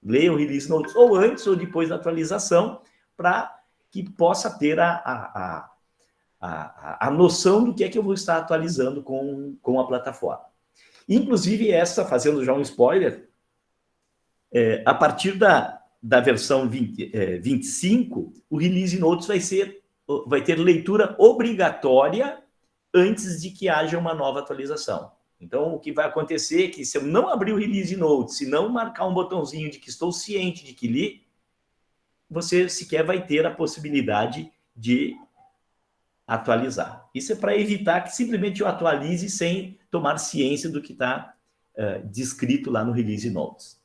leia o release notes ou antes ou depois da atualização, para que possa ter a noção do que é que eu vou estar atualizando com a plataforma. Inclusive, fazendo já um spoiler, a partir da versão 25, o Release Notes vai ter leitura obrigatória antes de que haja uma nova atualização. Então, o que vai acontecer é que, se eu não abrir o Release Notes, se não marcar um botãozinho de que estou ciente de que li, você sequer vai ter a possibilidade de atualizar. Isso é para evitar que simplesmente eu atualize sem tomar ciência do que está descrito lá no Release Notes.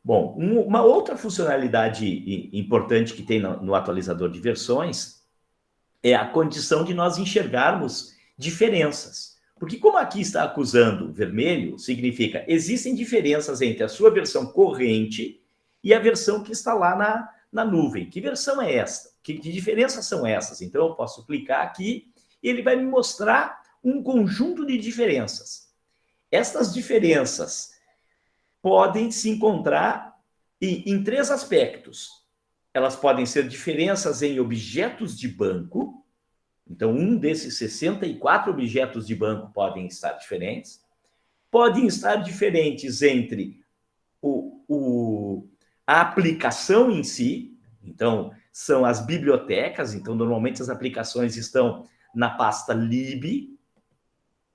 Bom, uma outra funcionalidade importante que tem no atualizador de versões é a condição de nós enxergarmos diferenças. Porque como aqui está acusando vermelho, significa existem diferenças entre a sua versão corrente e a versão que está lá na nuvem. Que versão é esta? Que diferenças são essas? Então, eu posso clicar aqui e ele vai me mostrar um conjunto de diferenças. Estas diferenças podem se encontrar em três aspectos. Elas podem ser diferenças em objetos de banco. Então, um desses 64 objetos de banco podem estar diferentes. Podem estar diferentes entre a aplicação em si. Então, são as bibliotecas. Então, normalmente as aplicações estão na pasta lib.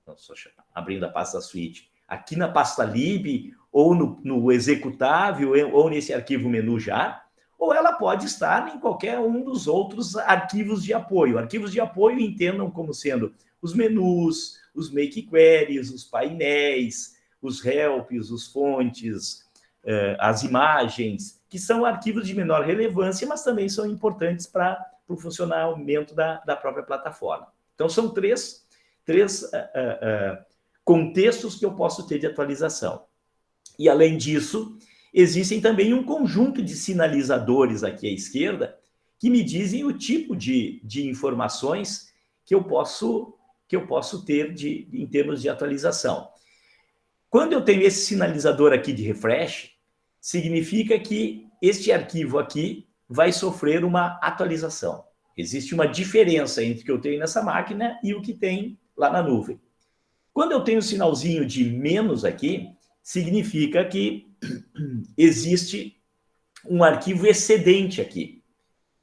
Estou abrindo a pasta suite. Aqui na pasta lib, ou no executável, ou nesse arquivo menu jar, ou ela pode estar em qualquer um dos outros arquivos de apoio. Arquivos de apoio entendam como sendo os menus, os make queries, os painéis, os helps, os fontes, as imagens, que são arquivos de menor relevância, mas também são importantes para o funcionamento da própria plataforma. Então, são três contextos que eu posso ter de atualização. E, além disso, existem também um conjunto de sinalizadores aqui à esquerda que me dizem o tipo de informações que eu posso ter em termos de atualização. Quando eu tenho esse sinalizador aqui de refresh, significa que este arquivo aqui vai sofrer uma atualização. Existe uma diferença entre o que eu tenho nessa máquina e o que tem lá na nuvem. Quando eu tenho o sinalzinho de menos aqui, significa que existe um arquivo excedente aqui.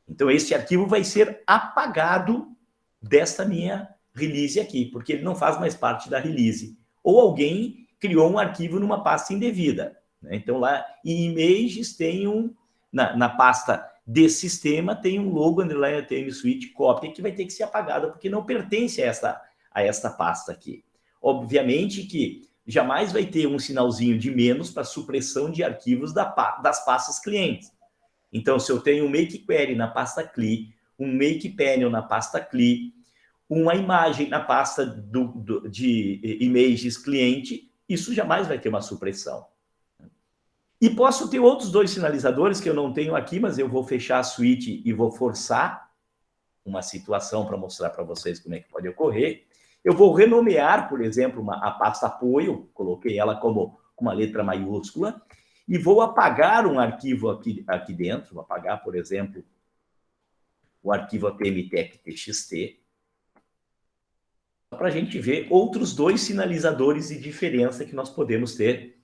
Então, esse arquivo vai ser apagado desta minha release aqui, porque ele não faz mais parte da release. Ou alguém criou um arquivo numa pasta indevida. Né? Então, lá em Images tem na pasta de sistema, tem um logo underline ATM Suite cópia que vai ter que ser apagada, porque não pertence a esta pasta aqui. Obviamente que jamais vai ter um sinalzinho de menos para supressão de arquivos das pastas clientes. Então, se eu tenho um make query na pasta CLI, um make panel na pasta CLI, uma imagem na pasta de images cliente, isso jamais vai ter uma supressão. E posso ter outros dois sinalizadores que eu não tenho aqui, mas eu vou fechar a suite e vou forçar uma situação para mostrar para vocês como é que pode ocorrer. Eu vou renomear, por exemplo, a pasta apoio, coloquei ela como uma letra maiúscula, e vou apagar um arquivo aqui dentro, vou apagar, por exemplo, o arquivo atmtec.txt, para a gente ver outros dois sinalizadores de diferença que nós podemos ter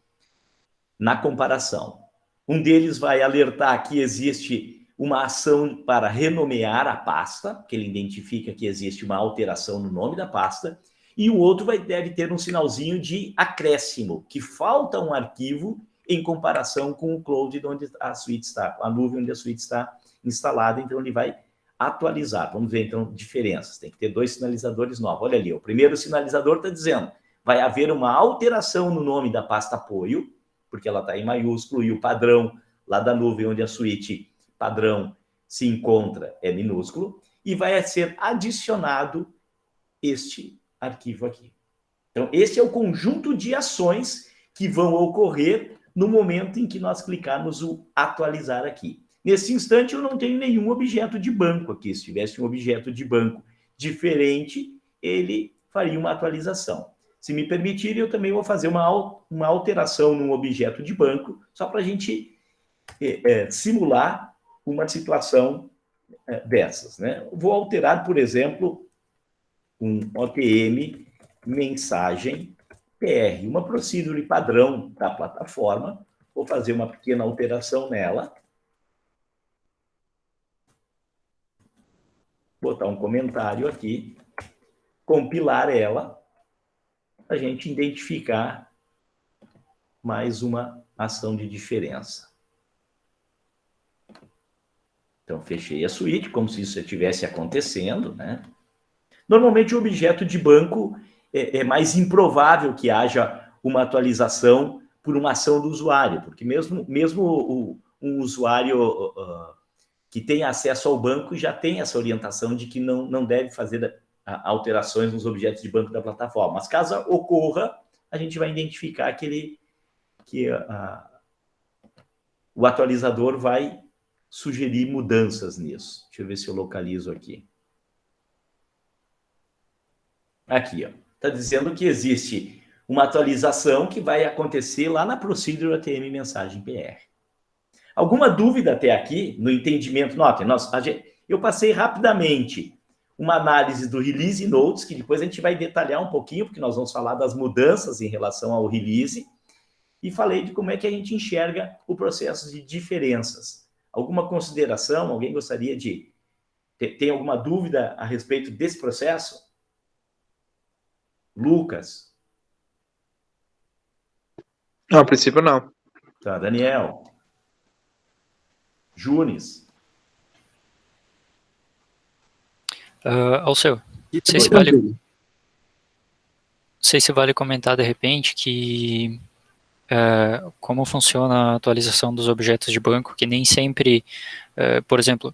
na comparação. Um deles vai alertar que existe uma ação para renomear a pasta, que ele identifica que existe uma alteração no nome da pasta, e o outro deve ter um sinalzinho de acréscimo, que falta um arquivo em comparação com o cloud onde a suite está, a nuvem onde a suite está instalada, então ele vai atualizar. Vamos ver, então, diferenças. Tem que ter dois sinalizadores novos. Olha ali, o primeiro sinalizador está dizendo vai haver uma alteração no nome da pasta apoio, porque ela está em maiúsculo, e o padrão lá da nuvem onde a suite padrão se encontra é minúsculo, e vai ser adicionado este arquivo aqui. Então, esse é o conjunto de ações que vão ocorrer no momento em que nós clicarmos o atualizar aqui. Nesse instante, eu não tenho nenhum objeto de banco aqui. Se tivesse um objeto de banco diferente, ele faria uma atualização. Se me permitirem, eu também vou fazer uma alteração num objeto de banco, só para a gente simular uma situação dessas, né? Vou alterar, por exemplo, um OTM mensagem PR, uma procedure padrão da plataforma. Vou fazer uma pequena alteração nela. Botar um comentário aqui, compilar ela, a gente identificar mais uma ação de diferença. Então, fechei a suíte, como se isso estivesse acontecendo, né? Normalmente, o objeto de banco é mais improvável que haja uma atualização por uma ação do usuário, porque mesmo um usuário que tem acesso ao banco já tem essa orientação de que não deve fazer alterações nos objetos de banco da plataforma. Mas caso ocorra, a gente vai identificar que o atualizador vai sugerir mudanças nisso. Deixa eu ver se eu localizo aqui. Aqui, ó. Está dizendo que existe uma atualização que vai acontecer lá na Procedure ATM Mensagem PR. Alguma dúvida até aqui no entendimento? Notem, eu passei rapidamente uma análise do Release Notes, que depois a gente vai detalhar um pouquinho, porque nós vamos falar das mudanças em relação ao release, e falei de como é que a gente enxerga o processo de diferenças. Alguma consideração? Alguém gostaria de... Tem alguma dúvida a respeito desse processo? Lucas? Não, a princípio não. Tá, Daniel? Junes? Alceu, não sei se vale comentar de repente que como funciona a atualização dos objetos de banco, que nem sempre, por exemplo,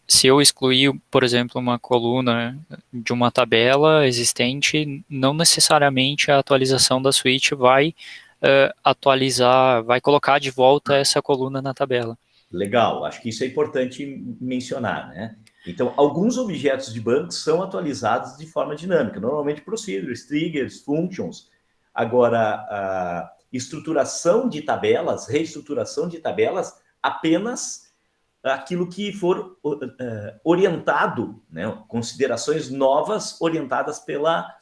se eu excluir, por exemplo, uma coluna de uma tabela existente, não necessariamente a atualização da suíte vai atualizar, vai colocar de volta essa coluna na tabela. Legal, acho que isso é importante mencionar, né? Então, alguns objetos de banco são atualizados de forma dinâmica, normalmente procedures, triggers, functions. Agora, a estruturação de tabelas, reestruturação de tabelas, apenas aquilo que for orientado, né? Considerações novas orientadas pela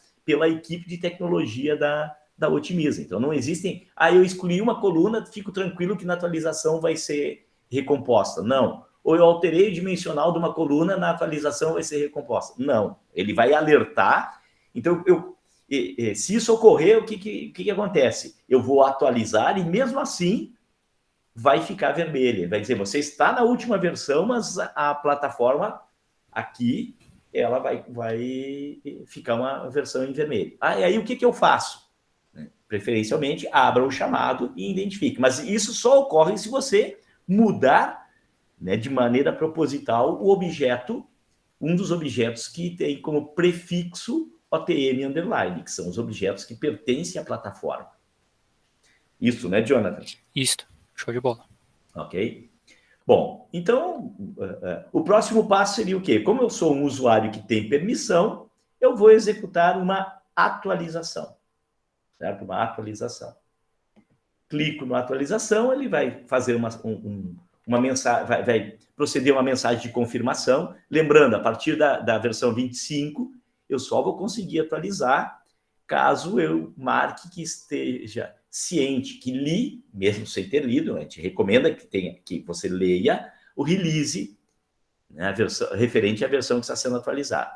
equipe de tecnologia da Otimiza. Então, não existem... eu escolhi uma coluna, fico tranquilo que na atualização vai ser recomposta. Não. Ou eu alterei o dimensional de uma coluna, na atualização vai ser recomposta. Não. Ele vai alertar. Então, se isso ocorrer, o que acontece? Eu vou atualizar e, mesmo assim, vai ficar vermelha. Vai dizer, você está na última versão, mas a plataforma aqui, ela vai ficar uma versão em vermelho. E aí, o que eu faço? Preferencialmente, abra o chamado e identifique. Mas isso só ocorre se você mudar, né, de maneira proposital o objeto, um dos objetos que tem como prefixo OTM underline, que são os objetos que pertencem à plataforma. Isso, né, Jonathan? Isso, show de bola. Ok. Bom, então, o próximo passo seria o quê? Como eu sou um usuário que tem permissão, eu vou executar uma atualização, certo? Uma atualização. Clico na atualização, ele vai fazer uma mensagem, vai proceder uma mensagem de confirmação. Lembrando, a partir da versão 25, eu só vou conseguir atualizar caso eu marque que esteja ciente, que li, mesmo sem ter lido, a gente recomenda que você leia o release, né, referente à versão que está sendo atualizada.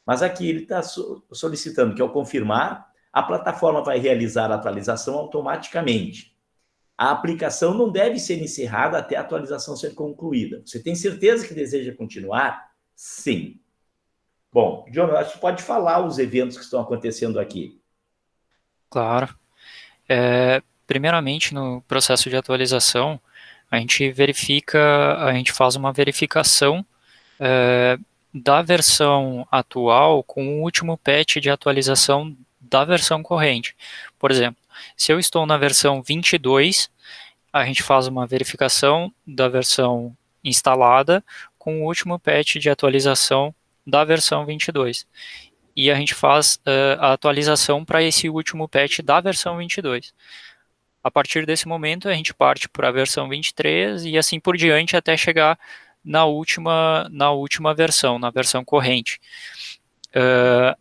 Mas aqui ele está solicitando que, ao confirmar, a plataforma vai realizar a atualização automaticamente. A aplicação não deve ser encerrada até a atualização ser concluída. Você tem certeza que deseja continuar? Sim. Bom, John, acho que pode falar os eventos que estão acontecendo aqui. Claro. Primeiramente, no processo de atualização, a gente faz uma verificação da versão atual com o último patch de atualização da versão corrente. Por exemplo, se eu estou na versão 22, a gente faz uma verificação da versão instalada com o último patch de atualização da versão 22. e a gente faz a atualização para esse último patch da versão 22. A partir desse momento, a gente parte para a versão 23 e assim por diante até chegar na última versão, na versão corrente.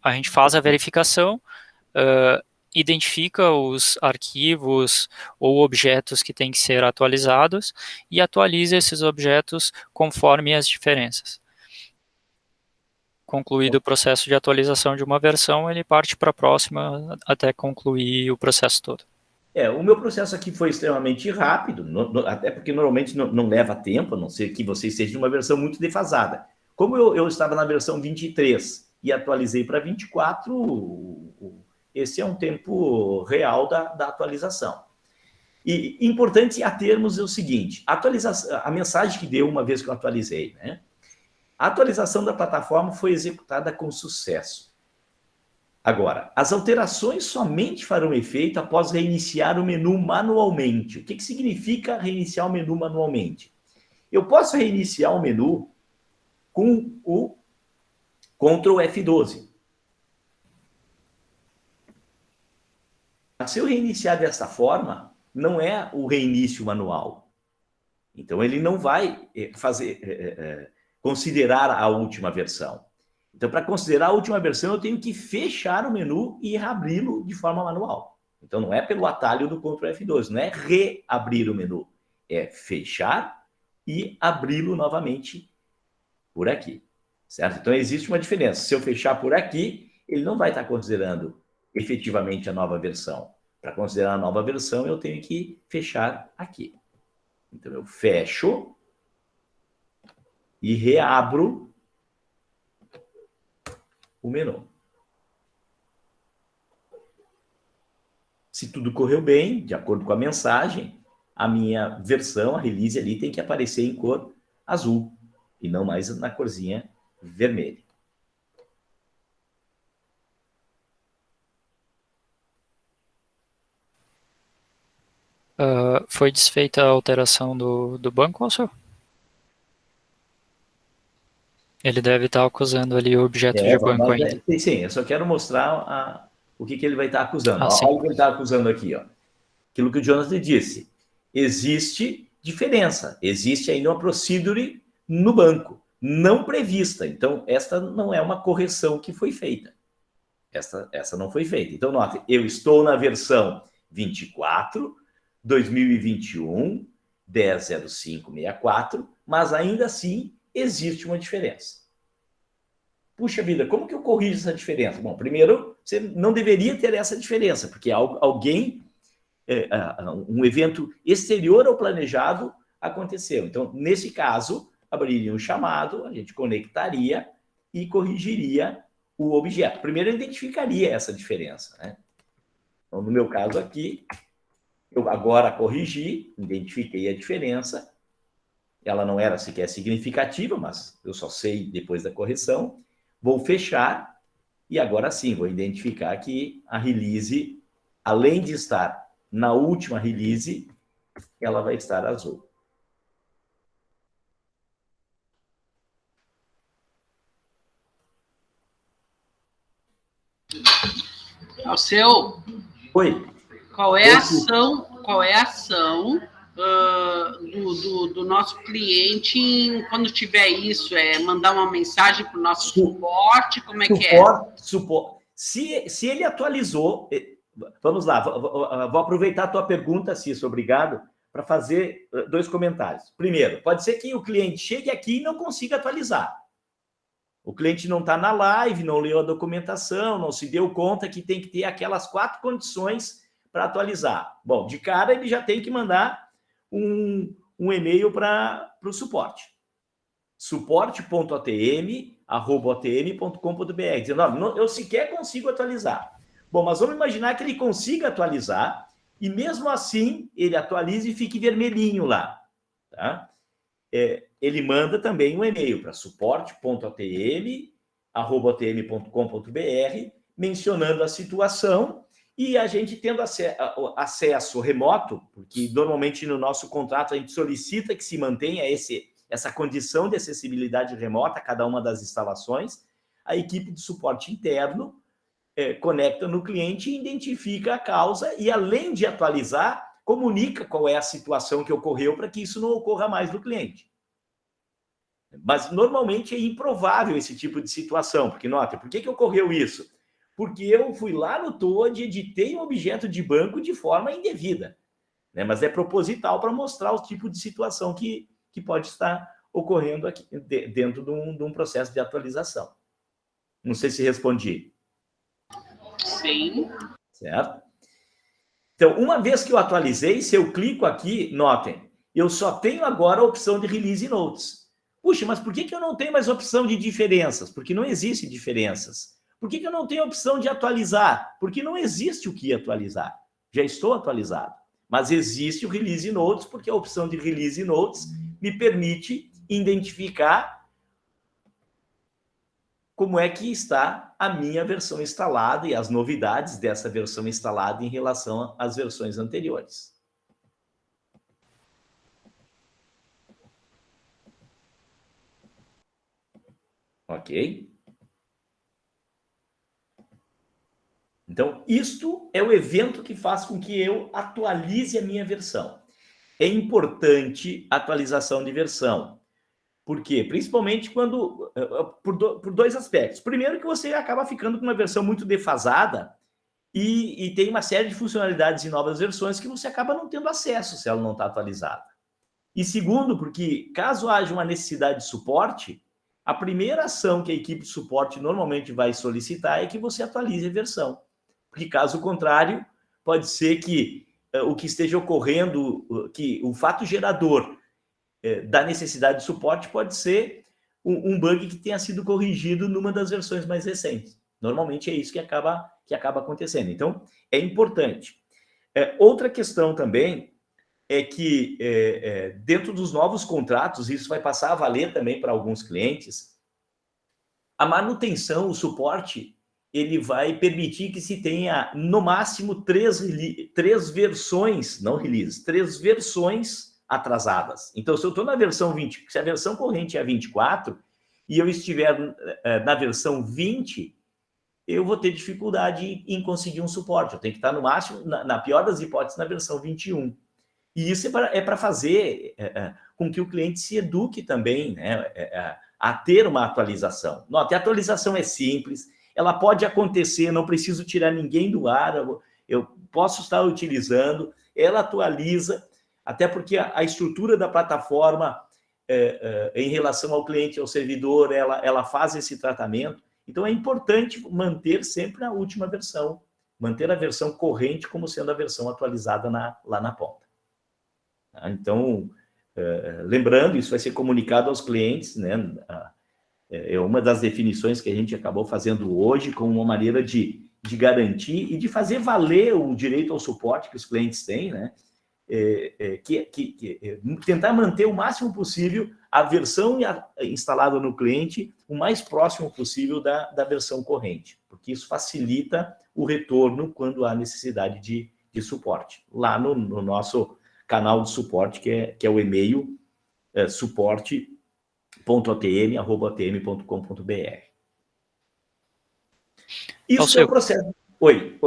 A gente faz a verificação, identifica os arquivos ou objetos que têm que ser atualizados e atualiza esses objetos conforme as diferenças. Concluído o processo de atualização de uma versão, ele parte para a próxima até concluir o processo todo. O meu processo aqui foi extremamente rápido, até porque normalmente não leva tempo, a não ser que você esteja de uma versão muito defasada. Como eu estava na versão 23 e atualizei para 24, esse é um tempo real da atualização. E importante a termos é o seguinte, a mensagem que deu uma vez que eu atualizei, né? A atualização da plataforma foi executada com sucesso. Agora, as alterações somente farão efeito após reiniciar o menu manualmente. O que significa reiniciar o menu manualmente? Eu posso reiniciar o menu com o Ctrl F12. Se eu reiniciar dessa forma, não é o reinício manual. Então, ele não vai considerar a última versão. Então, para considerar a última versão, eu tenho que fechar o menu e reabri-lo de forma manual. Então, não é pelo atalho do Ctrl F12, não é reabrir o menu. É fechar e abri-lo novamente por aqui. Certo? Então, existe uma diferença. Se eu fechar por aqui, ele não vai estar considerando efetivamente a nova versão. Para considerar a nova versão, eu tenho que fechar aqui. Então, eu fecho e reabro o menu. Se tudo correu bem, de acordo com a mensagem, a minha versão, a release ali, tem que aparecer em cor azul e não mais na corzinha vermelha. Foi desfeita a alteração do banco, Alceu? Ele deve estar acusando ali o objeto de banco ainda. Sim, eu só quero mostrar o que ele vai estar acusando. Olha o que ele está acusando aqui. Ó. Aquilo que o Jonathan disse. Existe diferença. Existe ainda uma procedure no banco, não prevista. Então, esta não é uma correção que foi feita. Essa não foi feita. Então, note, eu estou na versão 24, 2021, 10.05.64, mas ainda assim existe uma diferença. Puxa vida, como que eu corrijo essa diferença? Bom, primeiro, você não deveria ter essa diferença, porque alguém, um evento exterior ao planejado aconteceu. Então, nesse caso, abriria um chamado, a gente conectaria e corrigiria o objeto. Primeiro, eu identificaria essa diferença, né? Então, no meu caso aqui, eu agora corrigi, identifiquei a diferença. Ela não era sequer significativa, mas eu só sei depois da correção. Vou fechar e agora sim vou identificar que a release, além de estar na última release, ela vai estar azul. Alceu, Oi. Qual é a ação do nosso cliente quando tiver isso? Mandar uma mensagem para o nosso suporte? Como é que é? Suporte. Se ele atualizou... Vamos lá, vou aproveitar a tua pergunta, Cícero, obrigado, para fazer 2 comentários. Primeiro, pode ser que o cliente chegue aqui e não consiga atualizar. O cliente não está na live, não leu a documentação, não se deu conta que tem que ter aquelas 4 condições para atualizar. Bom, de cara ele já tem que mandar um e-mail para o suporte. suporte.atm@atm.com.br, dizendo, não, eu sequer consigo atualizar. Bom, mas vamos imaginar que ele consiga atualizar e mesmo assim ele atualize e fique vermelhinho lá. Tá? Ele manda também um e-mail para suporte.atm@atm.com.br mencionando a situação e a gente tendo acesso remoto, porque normalmente no nosso contrato a gente solicita que se mantenha essa condição de acessibilidade remota a cada uma das instalações, a equipe de suporte interno conecta no cliente e identifica a causa e, além de atualizar, comunica qual é a situação que ocorreu para que isso não ocorra mais no cliente. Mas, normalmente, é improvável esse tipo de situação, porque, nota, por que ocorreu isso? Porque eu fui lá no TOAD e editei um objeto de banco de forma indevida, né? Mas é proposital para mostrar o tipo de situação que pode estar ocorrendo aqui dentro de um processo de atualização. Não sei se respondi. Sim. Certo? Então, uma vez que eu atualizei, se eu clico aqui, notem, eu só tenho agora a opção de Release Notes. Puxa, mas por que eu não tenho mais opção de diferenças? Porque não existe diferenças. Por que eu não tenho opção de atualizar? Porque não existe o que atualizar. Já estou atualizado. Mas existe o Release Notes, porque a opção de Release Notes me permite identificar como é que está a minha versão instalada e as novidades dessa versão instalada em relação às versões anteriores. Ok? Então, isto é o evento que faz com que eu atualize a minha versão. É importante a atualização de versão. Por quê? Principalmente quando... Por dois aspectos. Primeiro, que você acaba ficando com uma versão muito defasada e tem uma série de funcionalidades em novas versões que você acaba não tendo acesso se ela não está atualizada. E segundo, porque caso haja uma necessidade de suporte, a primeira ação que a equipe de suporte normalmente vai solicitar é que você atualize a versão. Porque caso contrário, pode ser que o que esteja ocorrendo, que o fato gerador da necessidade de suporte pode ser um bug que tenha sido corrigido numa das versões mais recentes. Normalmente é isso que acaba acontecendo. Então, é importante. Outra questão também é que dentro dos novos contratos, isso vai passar a valer também para alguns clientes, a manutenção, o suporte, ele vai permitir que se tenha, no máximo, três versões, não releases, 3 versões atrasadas. Então, se eu estou na versão 20, se a versão corrente é a 24 e eu estiver na versão 20, eu vou ter dificuldade em conseguir um suporte. Eu tenho que estar, no máximo, na pior das hipóteses, na versão 21. E isso é para fazer com que o cliente se eduque também, né, a ter uma atualização. Note, a atualização é simples, ela pode acontecer, não preciso tirar ninguém do ar, eu posso estar utilizando, ela atualiza, até porque a estrutura da plataforma em relação ao cliente, ao servidor, ela faz esse tratamento. Então, é importante manter sempre a última versão, manter a versão corrente como sendo a versão atualizada lá na ponta. Então, lembrando, isso vai ser comunicado aos clientes, né? É uma das definições que a gente acabou fazendo hoje como uma maneira de garantir e de fazer valer o direito ao suporte que os clientes têm, né? Tentar manter o máximo possível a versão instalada no cliente o mais próximo possível da versão corrente, porque isso facilita o retorno quando há necessidade de suporte. Lá no nosso canal de suporte, que é o e-mail suporte.atm@atm.com.br. Isso é o processo. Oi.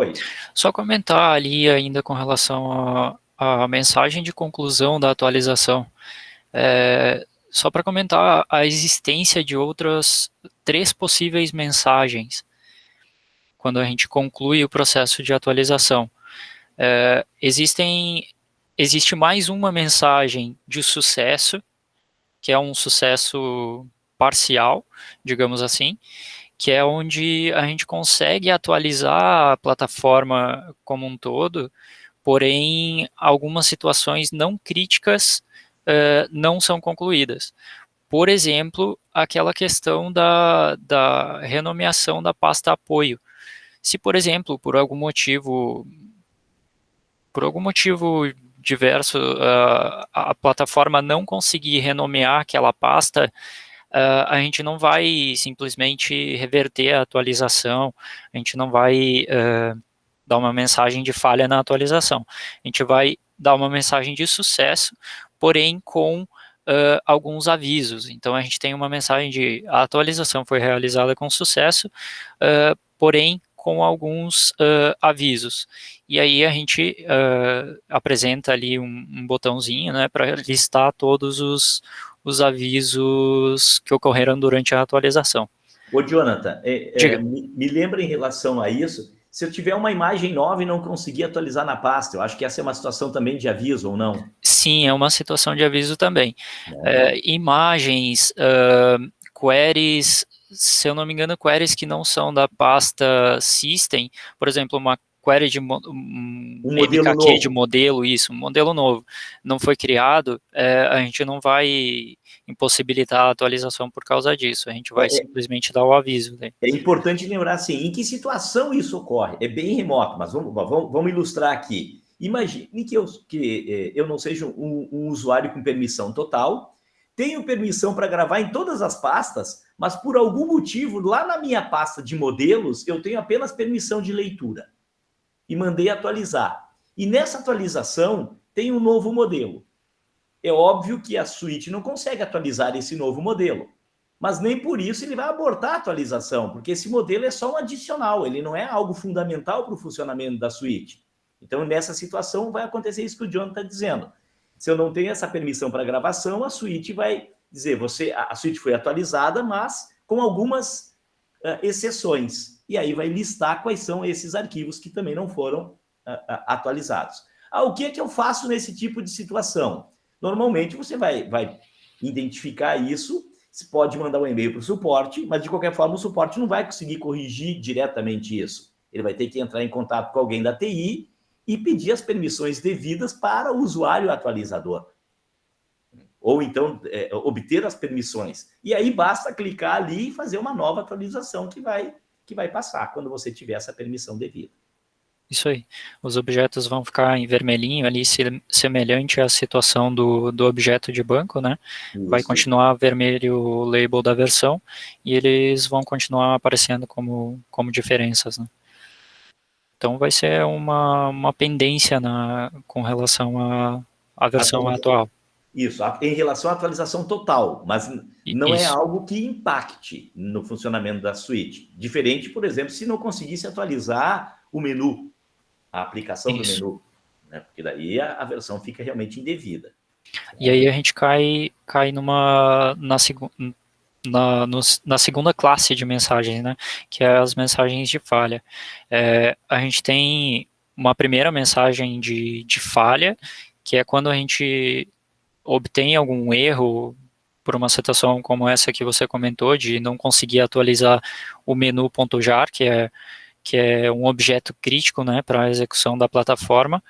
Só comentar ali ainda com relação à mensagem de conclusão da atualização. Só para comentar a existência de outras 3 possíveis mensagens quando a gente conclui o processo de atualização. Existe mais uma mensagem de sucesso, que é um sucesso parcial, digamos assim, que é onde a gente consegue atualizar a plataforma como um todo, porém, algumas situações não críticas não são concluídas. Por exemplo, aquela questão da renomeação da pasta apoio. Se, por exemplo, por algum motivo diverso, a plataforma não conseguir renomear aquela pasta, a gente não vai simplesmente reverter a atualização, a gente não vai dar uma mensagem de falha na atualização. A gente vai dar uma mensagem de sucesso, porém com alguns avisos. Então, a gente tem uma mensagem de a atualização foi realizada com sucesso, porém com alguns avisos. E aí a gente apresenta ali um botãozinho, né, para listar todos os avisos que ocorreram durante a atualização. Ô, Jonathan, me lembra em relação a isso, se eu tiver uma imagem nova e não conseguir atualizar na pasta, eu acho que essa é uma situação também de aviso, ou não? Sim, é uma situação de aviso também. Imagens, queries, se eu não me engano, queries que não são da pasta System, por exemplo, uma query de modelo MKQ novo. de modelo, um modelo novo, não foi criado, a gente não vai impossibilitar a atualização por causa disso, a gente vai simplesmente dar o aviso. Né? É importante lembrar, assim, em que situação isso ocorre? É bem remoto, mas vamos ilustrar aqui. Imagine que eu não seja um usuário com permissão total, tenho permissão para gravar em todas as pastas, mas por algum motivo, lá na minha pasta de modelos, eu tenho apenas permissão de leitura. E mandei atualizar. E nessa atualização, tem um novo modelo. É óbvio que a suíte não consegue atualizar esse novo modelo, mas nem por isso ele vai abortar a atualização, porque esse modelo é só um adicional, ele não é algo fundamental para o funcionamento da suíte. Então, nessa situação, vai acontecer isso que o John está dizendo. Se eu não tenho essa permissão para gravação, a suíte vai dizer, a suíte foi atualizada, mas com algumas exceções. E aí vai listar quais são esses arquivos que também não foram atualizados. O que é que eu faço nesse tipo de situação? Normalmente, você vai identificar isso, você pode mandar um e-mail para o suporte, mas, de qualquer forma, o suporte não vai conseguir corrigir diretamente isso. Ele vai ter que entrar em contato com alguém da TI e pedir as permissões devidas para o usuário atualizador. Ou, então, obter as permissões. E aí, basta clicar ali e fazer uma nova atualização que vai passar quando você tiver essa permissão devida. Isso aí. Os objetos vão ficar em vermelhinho ali, semelhante à situação do objeto de banco, né? Isso. Vai continuar vermelho o label da versão e eles vão continuar aparecendo como diferenças, né? Então vai ser uma pendência com relação à versão atual. Isso, em relação à atualização total, mas não é algo que impacte no funcionamento da suíte. Diferente, por exemplo, se não conseguisse atualizar o menu, a aplicação do menu, né? Porque daí a versão fica realmente indevida. E aí a gente cai na segunda classe de mensagens, né? Que é as mensagens de falha. A gente tem uma primeira mensagem de falha, que é quando a gente obtém algum erro por uma situação como essa que você comentou, de não conseguir atualizar o menu.jar, que é um objeto crítico, né, para a execução da plataforma.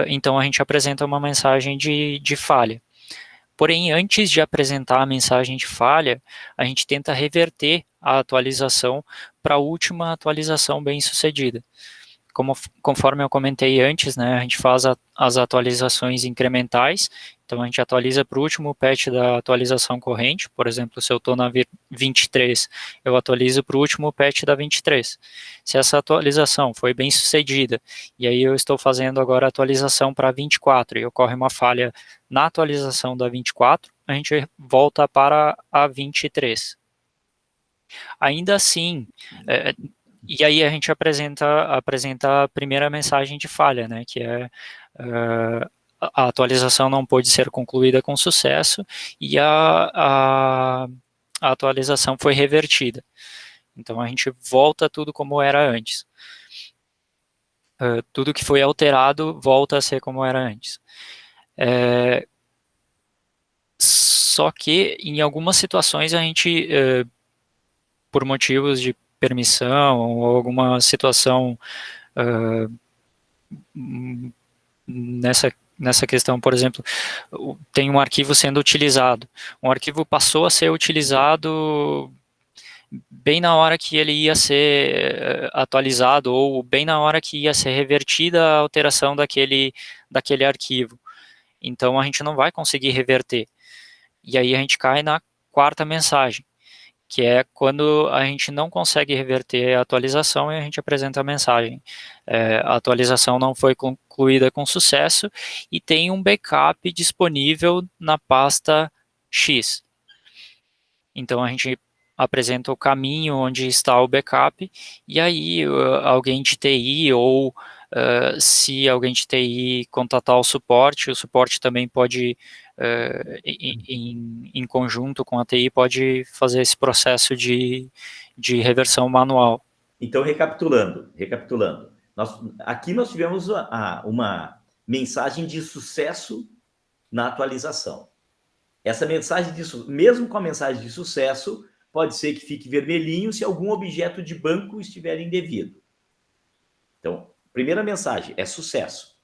Então a gente apresenta uma mensagem de falha. Porém, antes de apresentar a mensagem de falha, a gente tenta reverter a atualização para a última atualização bem sucedida. Conforme eu comentei antes, né, a gente faz as atualizações incrementais, então a gente atualiza para o último patch da atualização corrente, por exemplo, se eu estou na 23, eu atualizo para o último patch da 23. Se essa atualização foi bem sucedida, e aí eu estou fazendo agora a atualização para 24, e ocorre uma falha na atualização da 24, a gente volta para a 23. Ainda assim, e aí a gente apresenta a primeira mensagem de falha, né, que é a atualização não pôde ser concluída com sucesso e a atualização foi revertida. Então a gente volta tudo como era antes. Tudo que foi alterado volta a ser como era antes. Só que em algumas situações a gente, por motivos de permissão ou alguma situação nessa questão, por exemplo, tem um arquivo sendo utilizado. Um arquivo passou a ser utilizado bem na hora que ele ia ser atualizado ou bem na hora que ia ser revertida a alteração daquele arquivo. Então a gente não vai conseguir reverter. E aí a gente cai na quarta mensagem, que é quando a gente não consegue reverter a atualização e a gente apresenta a mensagem. A atualização não foi concluída concluída com sucesso e tem um backup disponível na pasta X. Então, a gente apresenta o caminho onde está o backup, e aí alguém de TI ou se alguém de TI contatar o suporte também pode, em conjunto com a TI, pode fazer esse processo de reversão manual. Então, recapitulando, aqui nós tivemos uma mensagem de sucesso na atualização. Essa mensagem mesmo com a mensagem de sucesso, pode ser que fique vermelhinho se algum objeto de banco estiver indevido. Então, primeira mensagem é sucesso.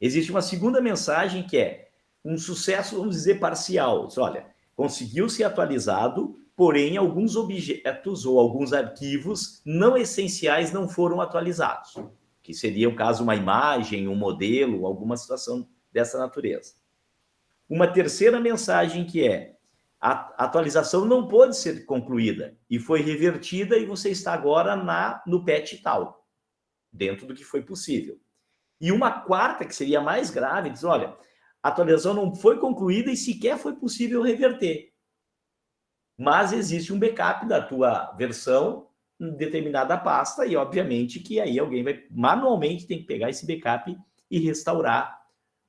Existe uma segunda mensagem que é um sucesso, vamos dizer, parcial. Olha, conseguiu ser atualizado, porém alguns objetos ou alguns arquivos não essenciais não foram atualizados, que seria, no caso, uma imagem, um modelo, alguma situação dessa natureza. Uma terceira mensagem que é a atualização não pôde ser concluída e foi revertida e você está agora no patch tal, dentro do que foi possível. E uma quarta, que seria mais grave, diz, olha, a atualização não foi concluída e sequer foi possível reverter. Mas existe um backup da tua versão em determinada pasta e, obviamente, que aí alguém vai manualmente tem que pegar esse backup e restaurar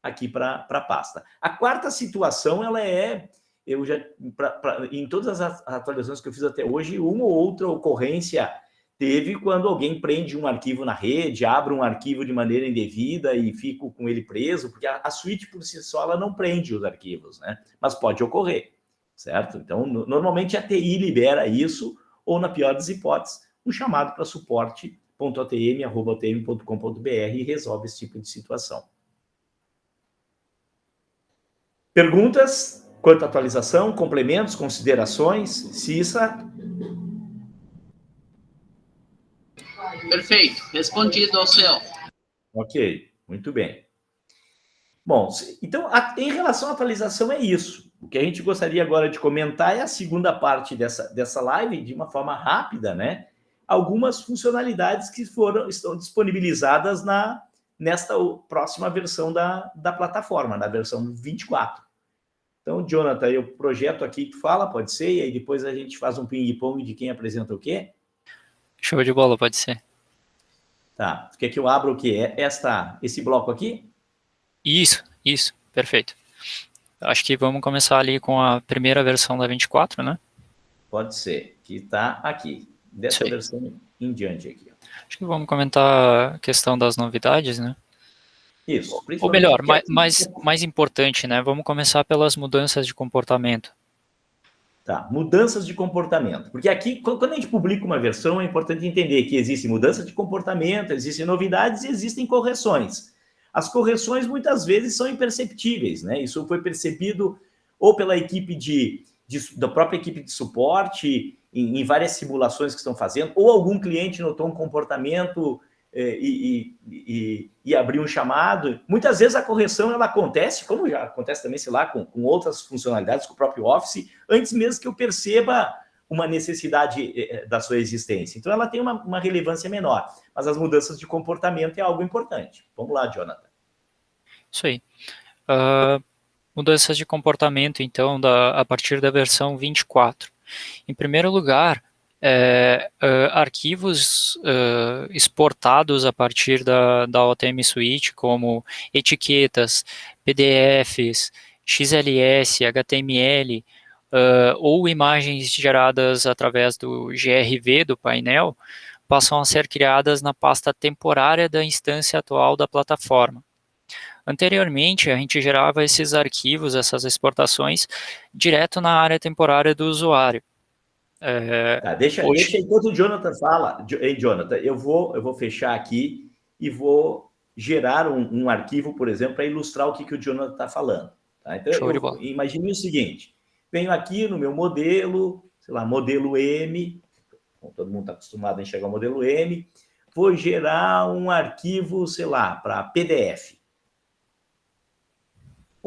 aqui para a pasta. A quarta situação, ela em todas as atualizações que eu fiz até hoje, uma ou outra ocorrência teve quando alguém prende um arquivo na rede, abre um arquivo de maneira indevida e fica com ele preso, porque a suíte por si só ela não prende os arquivos, né? Mas pode ocorrer, certo? Então, normalmente a TI libera isso, ou na pior das hipóteses, um chamado para suporte.atm@atm.com.br e resolve esse tipo de situação. Perguntas quanto à atualização, complementos, considerações? Cissa? Perfeito, respondido ao seu. Ok, muito bem. Bom, então, em relação à atualização é isso. O que a gente gostaria agora de comentar é a segunda parte dessa live, de uma forma rápida, né? Algumas funcionalidades que estão disponibilizadas nesta próxima versão da plataforma, na versão 24. Então, Jonathan, eu projeto aqui, tu fala, pode ser, e aí depois a gente faz um ping-pong de quem apresenta o quê? Show de bola, pode ser. Tá, tu quer que eu abra o quê? Esse bloco aqui? Isso, perfeito. Acho que vamos começar ali com a primeira versão da 24, né? Pode ser, que está aqui, dessa versão em diante aqui. Acho que vamos comentar a questão das novidades, né? Isso. Ou melhor, mais importante, né? Vamos começar pelas mudanças de comportamento. Tá, mudanças de comportamento. Porque aqui, quando a gente publica uma versão, é importante entender que existe mudança de comportamento, existem novidades e existem correções. As correções, muitas vezes, são imperceptíveis, né? Isso foi percebido ou pela equipe da própria equipe de suporte, em várias simulações que estão fazendo, ou algum cliente notou um comportamento e abriu um chamado. Muitas vezes a correção ela acontece, como já acontece também, sei lá, com outras funcionalidades, com o próprio Office, antes mesmo que eu perceba uma necessidade da sua existência. Então, ela tem uma relevância menor, mas as mudanças de comportamento é algo importante. Vamos lá, Jonathan. Isso aí. Mudanças de comportamento, então, a partir da versão 24. Em primeiro lugar, arquivos exportados a partir da OTM Suite, como etiquetas, PDFs, XLS, HTML, ou imagens geradas através do GRV do painel, passam a ser criadas na pasta temporária da instância atual da plataforma. Anteriormente, a gente gerava esses arquivos, essas exportações, direto na área temporária do usuário. Tá, deixa enquanto o Jonathan fala. Ei, Jonathan, eu vou fechar aqui e vou gerar um arquivo, por exemplo, para ilustrar o que o Jonathan está falando. Tá? Então, imagine o seguinte, venho aqui no meu modelo, sei lá, modelo M, todo mundo está acostumado a enxergar o modelo M, vou gerar um arquivo, sei lá, para PDF.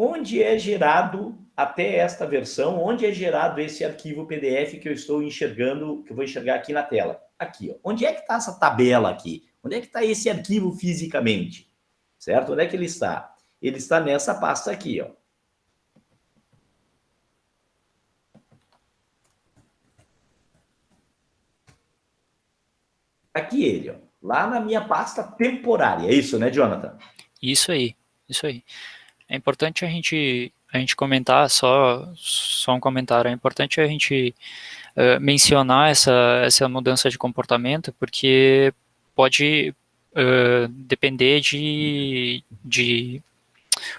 Onde é gerado, até esta versão, onde é gerado esse arquivo PDF que eu estou enxergando, que eu vou enxergar aqui na tela? Aqui, ó. Onde é que está essa tabela aqui? Onde é que está esse arquivo fisicamente? certo? Onde é que ele está? Ele está nessa pasta aqui, ó. Aqui ele, ó, lá na minha pasta temporária. É isso, né, Jonathan? Isso aí, isso aí. É importante a gente comentar, só um comentário, é importante a gente mencionar essa mudança de comportamento, porque pode depender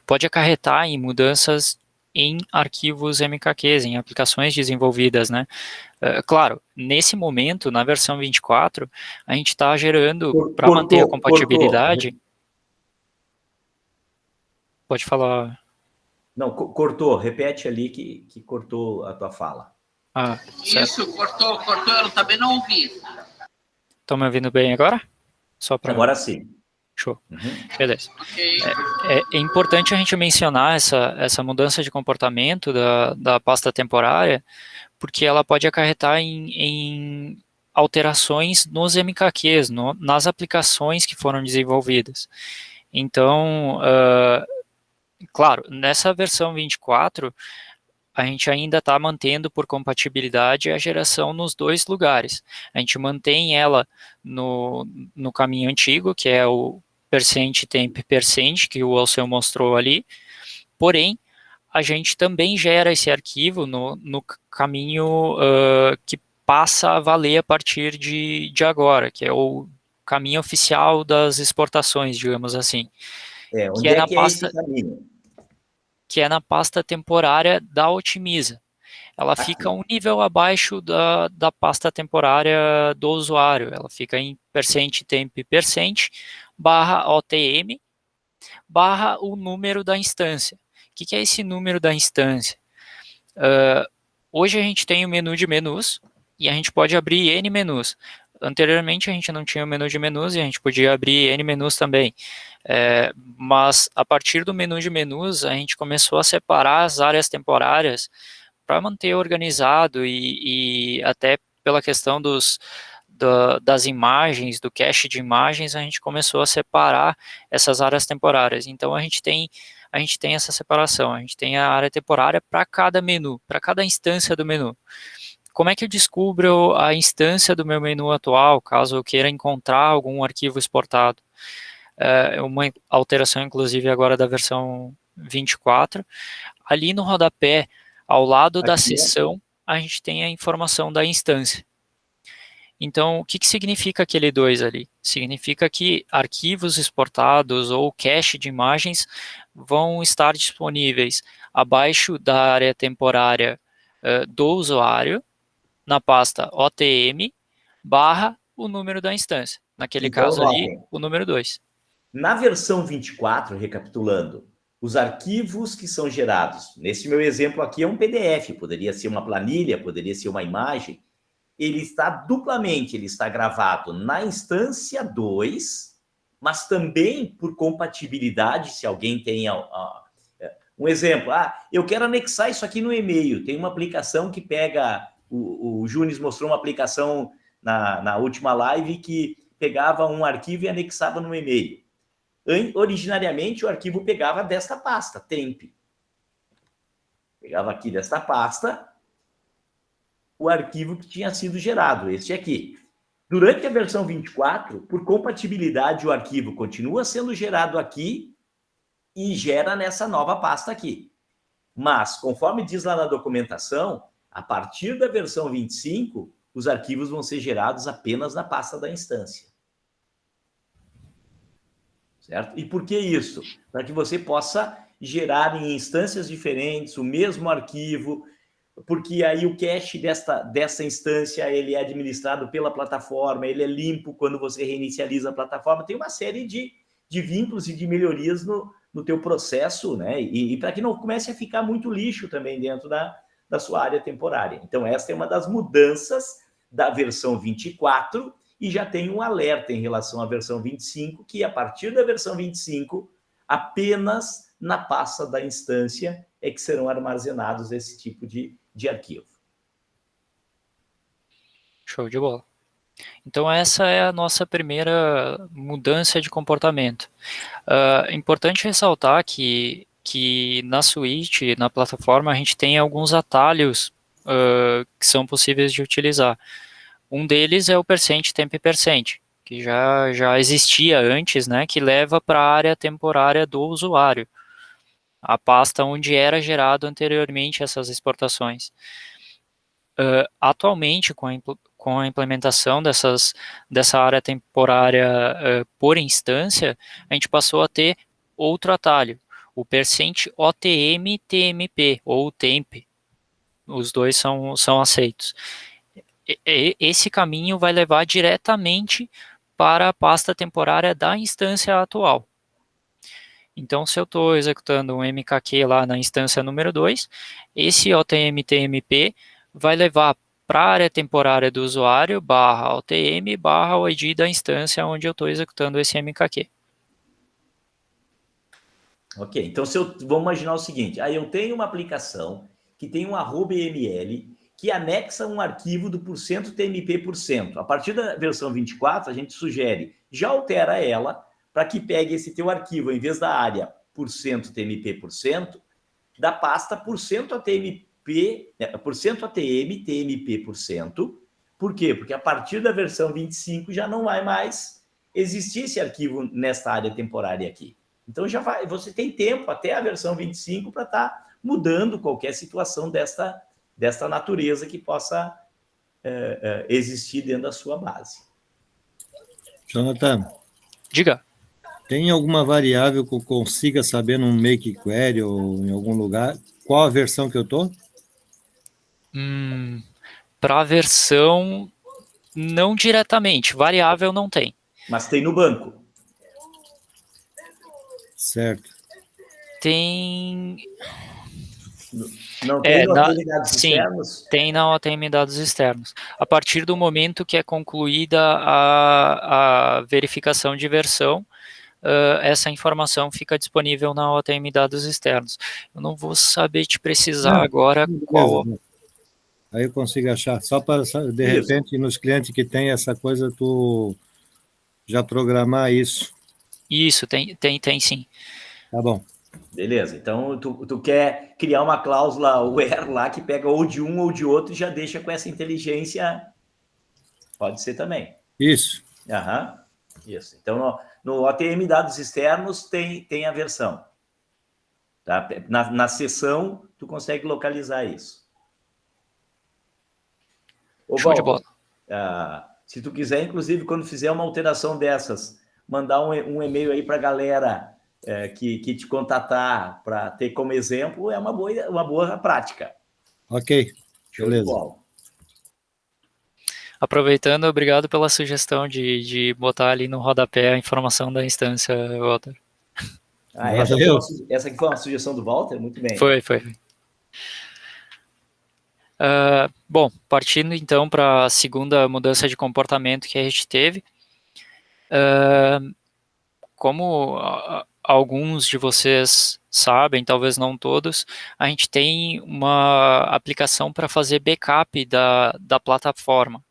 pode acarretar em mudanças em arquivos MKQs, em aplicações desenvolvidas, né? Claro, nesse momento, na versão 24, a gente está gerando, para manter a compatibilidade... Pode falar. Não, cortou. Repete ali que cortou a tua fala. Ah, certo. Isso, cortou, eu também não ouvi. Estão me ouvindo bem agora? Só para... Agora sim. Show. Uhum. Beleza. Okay. É importante a gente mencionar essa mudança de comportamento da pasta temporária, porque ela pode acarretar em alterações nos MKQs, nas aplicações que foram desenvolvidas. Então, claro, nessa versão 24, a gente ainda está mantendo por compatibilidade a geração nos dois lugares. A gente mantém ela no caminho antigo, que é o %temp%, que o Alceu mostrou ali, porém, a gente também gera esse arquivo no caminho que passa a valer a partir de agora, que é o caminho oficial das exportações, digamos assim. Onde é que é esse caminho? Que é na pasta temporária da Otimiza. Ela fica um nível abaixo da pasta temporária do usuário. Ela fica em %temp% /OTM / o número da instância. O que é esse número da instância? Hoje a gente tem o menu de menus e a gente pode abrir N menus. Anteriormente a gente não tinha o menu de menus e a gente podia abrir N menus também. Mas a partir do menu de menus a gente começou a separar as áreas temporárias para manter organizado e até pela questão das imagens, do cache de imagens, a gente começou a separar essas áreas temporárias. Então a gente tem essa separação, a gente tem a área temporária para cada menu, para cada instância do menu. Como é que eu descubro a instância do meu menu atual, caso eu queira encontrar algum arquivo exportado? Uma alteração, inclusive, agora da versão 24. Ali no rodapé, ao lado da seção, a gente tem a informação da instância. Então, o que significa aquele 2 ali? Significa que arquivos exportados ou cache de imagens vão estar disponíveis abaixo da área temporária do usuário, na pasta OTM / o número da instância. Naquele caso ali, o número 2. Na versão 24, recapitulando, os arquivos que são gerados, nesse meu exemplo aqui é um PDF, poderia ser uma planilha, poderia ser uma imagem, ele está duplamente, ele está gravado na instância 2, mas também por compatibilidade, se alguém tem um exemplo, eu quero anexar isso aqui no e-mail, tem uma aplicação que pega, o Junes mostrou uma aplicação na última live que pegava um arquivo e anexava no e-mail. Originariamente, o arquivo pegava desta pasta, temp. Pegava aqui desta pasta o arquivo que tinha sido gerado, este aqui. Durante a versão 24, por compatibilidade, o arquivo continua sendo gerado aqui e gera nessa nova pasta aqui. Mas, conforme diz lá na documentação, a partir da versão 25, os arquivos vão ser gerados apenas na pasta da instância. Certo? E por que isso? Para que você possa gerar em instâncias diferentes o mesmo arquivo, porque aí o cache dessa instância ele é administrado pela plataforma, ele é limpo quando você reinicializa a plataforma, tem uma série de vínculos e de melhorias no teu processo, né? E para que não comece a ficar muito lixo também dentro da sua área temporária. Então, essa é uma das mudanças da versão 24, e já tem um alerta em relação à versão 25, que a partir da versão 25, apenas na pasta da instância é que serão armazenados esse tipo de arquivo. Show de bola. Então, essa é a nossa primeira mudança de comportamento. É importante ressaltar que na suíte, na plataforma, a gente tem alguns atalhos que são possíveis de utilizar. Um deles é o percent temp percent, que já existia antes, né, que leva para a área temporária do usuário, a pasta onde era gerado anteriormente essas exportações. Atualmente, com a implementação dessa área temporária por instância, a gente passou a ter outro atalho, o percent OTM TMP, ou temp. Os dois são aceitos. Esse caminho vai levar diretamente para a pasta temporária da instância atual. Então, se eu estou executando um MKQ lá na instância número 2, esse OTM-TMP vai levar para a área temporária do usuário, barra OTM, barra o ID da instância onde eu estou executando esse MKQ. Ok, então vamos imaginar o seguinte, aí eu tenho uma aplicação que tem um @ml que anexa um arquivo do %TMP%. A partir da versão 24, a gente sugere, já altera ela para que pegue esse teu arquivo, em vez da área %TMP%, da pasta %ATMP, %ATM, TMP%. Por quê? Porque a partir da versão 25 já não vai mais existir esse arquivo nesta área temporária aqui. Então já vai, você tem tempo até a versão 25 para estar mudando qualquer situação desta natureza que possa existir dentro da sua base. Jonathan, Diga. tem alguma variável que eu consiga saber num make query ou em algum lugar qual a versão que eu estou? Para a versão, não diretamente, variável não tem. Mas tem no banco. Certo. Tem... Não tem na OTM dados sim, externos? Tem na OTM dados externos. A partir do momento que é concluída a verificação de versão, essa informação fica disponível na OTM dados externos. Eu não vou saber te precisar agora qual... Aí eu consigo achar. Só para, de repente, nos clientes que tem essa coisa, tu já programar isso. Isso, tem sim. Tá bom. Beleza, então tu quer criar uma cláusula where lá que pega ou de um ou de outro e já deixa com essa inteligência. Pode ser também. Isso. Isso. Então, no OTM dados externos tem a versão. Tá? Na seção, tu consegue localizar isso. Show de bola. Se tu quiser, inclusive, quando fizer uma alteração dessas, mandar um e-mail aí para a galera que te contatar para ter como exemplo, é uma boa prática. Ok, beleza. Aproveitando, obrigado pela sugestão de botar ali no rodapé a informação da instância, Walter. Essa aqui foi uma sugestão do Walter? Muito bem. Foi. Bom, partindo então para a segunda mudança de comportamento que a gente teve, como alguns de vocês sabem, talvez não todos, a gente tem uma aplicação para fazer backup da plataforma.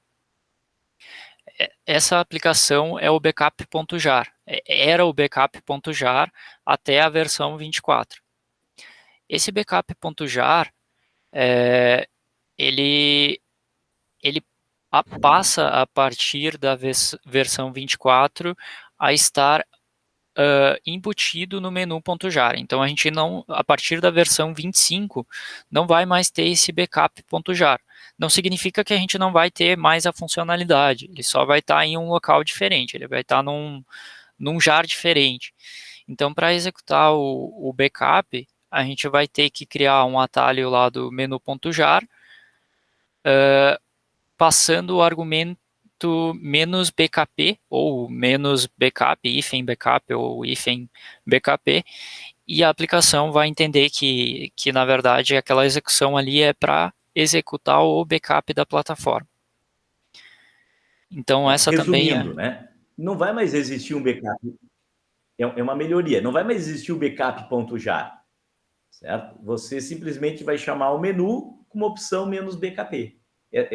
Essa aplicação é o backup.jar. Era o backup.jar até a versão 24. Esse backup.jar, ele passa a partir da versão 24 a estar embutido no menu.jar. Então a gente não, a partir da versão 25, não vai mais ter esse backup.jar. Não significa que a gente não vai ter mais a funcionalidade, ele só vai estar em um local diferente, ele vai estar num jar diferente. Então, para executar o backup, a gente vai ter que criar um atalho lá do menu.jar, passando o argumento -bkp, ou -backup, hífen backup, ou hífen bkp, e a aplicação vai entender que na verdade, aquela execução ali é para executar o backup da plataforma. Então, essa também é... né? Não vai mais existir um backup. É uma melhoria. Não vai mais existir o backup.jar, certo? Você simplesmente vai chamar o menu com uma opção -bkp.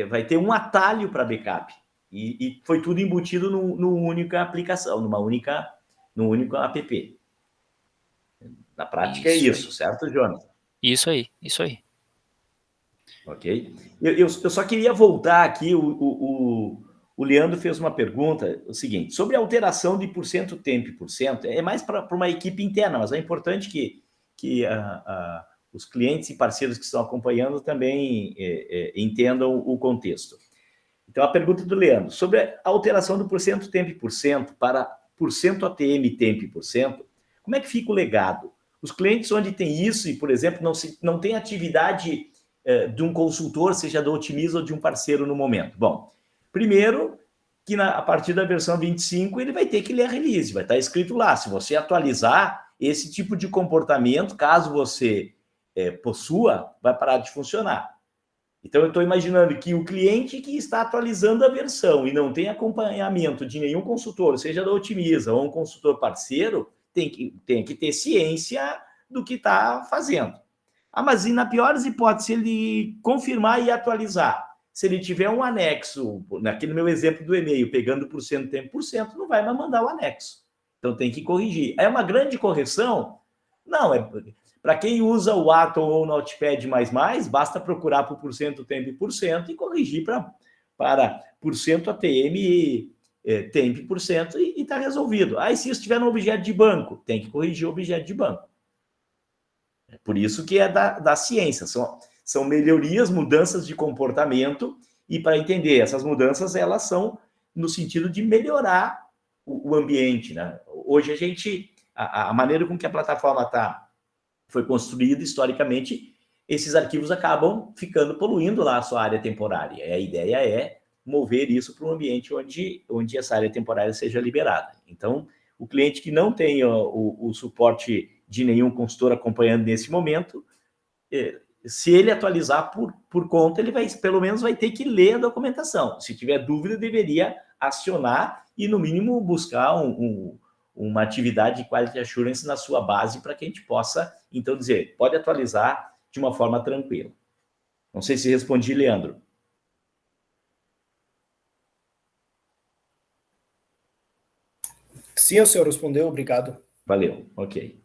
Vai ter um atalho para backup. E foi tudo embutido numa única aplicação, num único app. Na prática é isso, certo, Jonathan? Isso aí. Ok? Eu só queria voltar aqui, o Leandro fez uma pergunta, o seguinte, sobre a alteração de porcento, tempo e porcento, é mais para uma equipe interna, mas é importante que os clientes e parceiros que estão acompanhando também entendam o contexto. Então, a pergunta do Leandro, sobre a alteração do porcento, tempo e porcento para porcento ATM, tempo e porcento, como é que fica o legado? Os clientes onde tem isso e, por exemplo, não tem atividade de um consultor, seja do Otimiza ou de um parceiro no momento. Bom, primeiro, que a partir da versão 25, ele vai ter que ler a release, vai estar escrito lá, se você atualizar esse tipo de comportamento, caso você possua, vai parar de funcionar. Então, eu estou imaginando que o cliente que está atualizando a versão e não tem acompanhamento de nenhum consultor, seja da Otimiza ou um consultor parceiro, tem que ter ciência do que está fazendo. Mas, e na pior hipótese, ele confirmar e atualizar. Se ele tiver um anexo, naquele meu exemplo do e-mail, pegando porcento, tempo, porcento, não vai mais mandar o anexo. Então, tem que corrigir. É uma grande correção? Não, para quem usa o Atom ou o Notepad++, basta procurar por porcento, tempo e porcento e corrigir para porcento ATM, tempo e porcento e está resolvido. Aí, se isso estiver no objeto de banco, tem que corrigir o objeto de banco. É por isso que é da ciência. São melhorias, mudanças de comportamento e, para entender, essas mudanças, elas são no sentido de melhorar o ambiente, né? Hoje, a maneira com que a plataforma foi construída, historicamente, esses arquivos acabam ficando poluindo lá a sua área temporária. A ideia é mover isso para um ambiente onde essa área temporária seja liberada. Então, o cliente que não tem o suporte de nenhum consultor acompanhando nesse momento, se ele atualizar por conta, ele pelo menos vai ter que ler a documentação. Se tiver dúvida, deveria acionar e, no mínimo, buscar uma atividade de Quality Assurance na sua base para que a gente possa, então, dizer, pode atualizar de uma forma tranquila. Não sei se respondi, Leandro. Sim, o senhor respondeu, obrigado. Valeu, ok.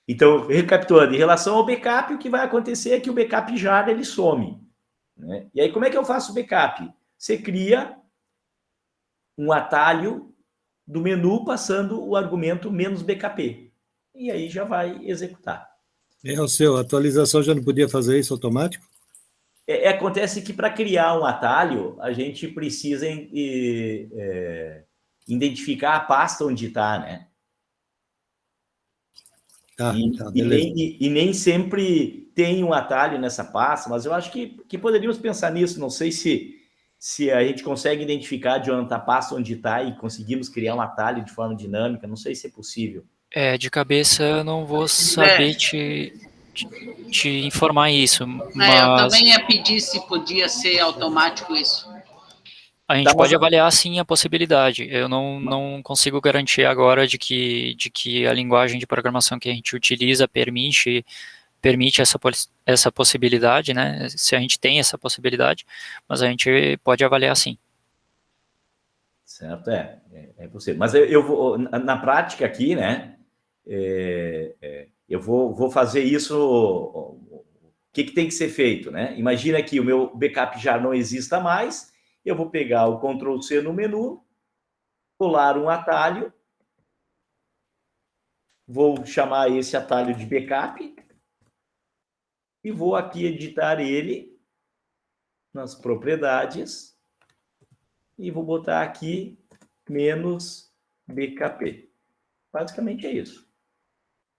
Então, recapitulando, em relação ao backup, o que vai acontecer é que o backup jar, ele some, né? E aí, como é que eu faço o backup? Você cria um atalho do menu passando o argumento menos BKP. E aí já vai executar. A atualização já não podia fazer isso automático? Acontece que para criar um atalho, a gente precisa identificar a pasta onde está, né? E nem sempre tem um atalho nessa pasta, mas eu acho que poderíamos pensar nisso. Não sei se a gente consegue identificar, Jonathan, a pasta onde está e conseguimos criar um atalho de forma dinâmica. Não sei se é possível. De cabeça eu não vou saber te informar isso. Mas eu também ia pedir se podia ser automático isso. A gente pode avaliar, sim, a possibilidade. Eu não consigo garantir agora de que a linguagem de programação que a gente utiliza permite essa possibilidade, né? Se a gente tem essa possibilidade, mas a gente pode avaliar, sim. Certo, é possível. Mas eu vou, na prática aqui, né? Eu vou fazer isso. O que tem que ser feito, né? Imagina que o meu backup já não exista mais. Eu vou pegar o Ctrl+C no menu, colar um atalho, vou chamar esse atalho de backup e vou aqui editar ele nas propriedades e vou botar aqui menos BKP. Basicamente é isso.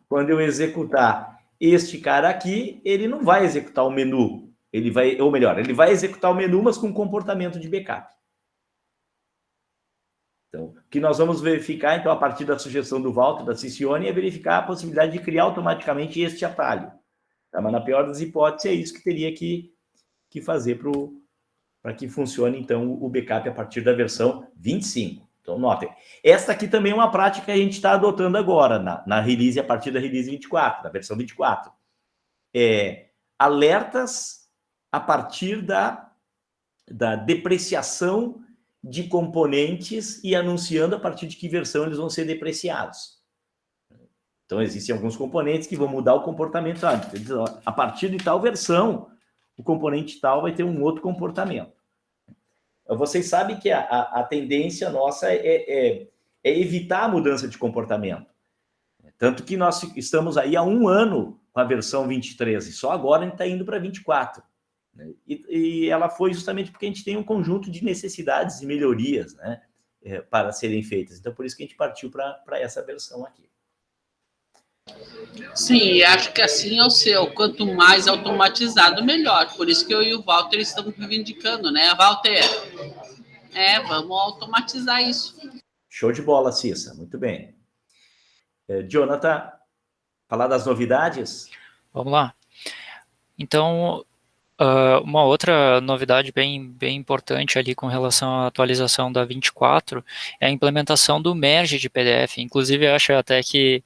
Quando eu executar este cara aqui, ele não vai executar o menu. Ele vai executar o menu, mas com comportamento de backup. Então, o que nós vamos verificar, então, a partir da sugestão do Walter, da Cicione, é verificar a possibilidade de criar automaticamente este atalho. Tá? Mas, na pior das hipóteses, é isso que teria que fazer para que funcione, então, o backup a partir da versão 25. Então, notem. Esta aqui também é uma prática que a gente está adotando agora, na release, a partir da release 24, da versão 24. Alertas a partir da depreciação de componentes e anunciando a partir de que versão eles vão ser depreciados. Então, existem alguns componentes que vão mudar o comportamento. A partir de tal versão, o componente tal vai ter um outro comportamento. Vocês sabem que a tendência nossa é evitar a mudança de comportamento. Tanto que nós estamos aí há 1 ano com a versão 23, e só agora a gente está indo para 24. E ela foi justamente porque a gente tem um conjunto de necessidades e melhorias, né, para serem feitas. Então, por isso que a gente partiu para essa versão aqui. Sim, acho que assim é o seu. Quanto mais automatizado, melhor. Por isso que eu e o Walter estamos reivindicando, né, Walter? Vamos automatizar isso. Show de bola, Cissa. Muito bem. Jonathan, falar das novidades? Vamos lá. Então, uma outra novidade bem importante ali com relação à atualização da 24 é a implementação do merge de PDF. Inclusive, eu acho até que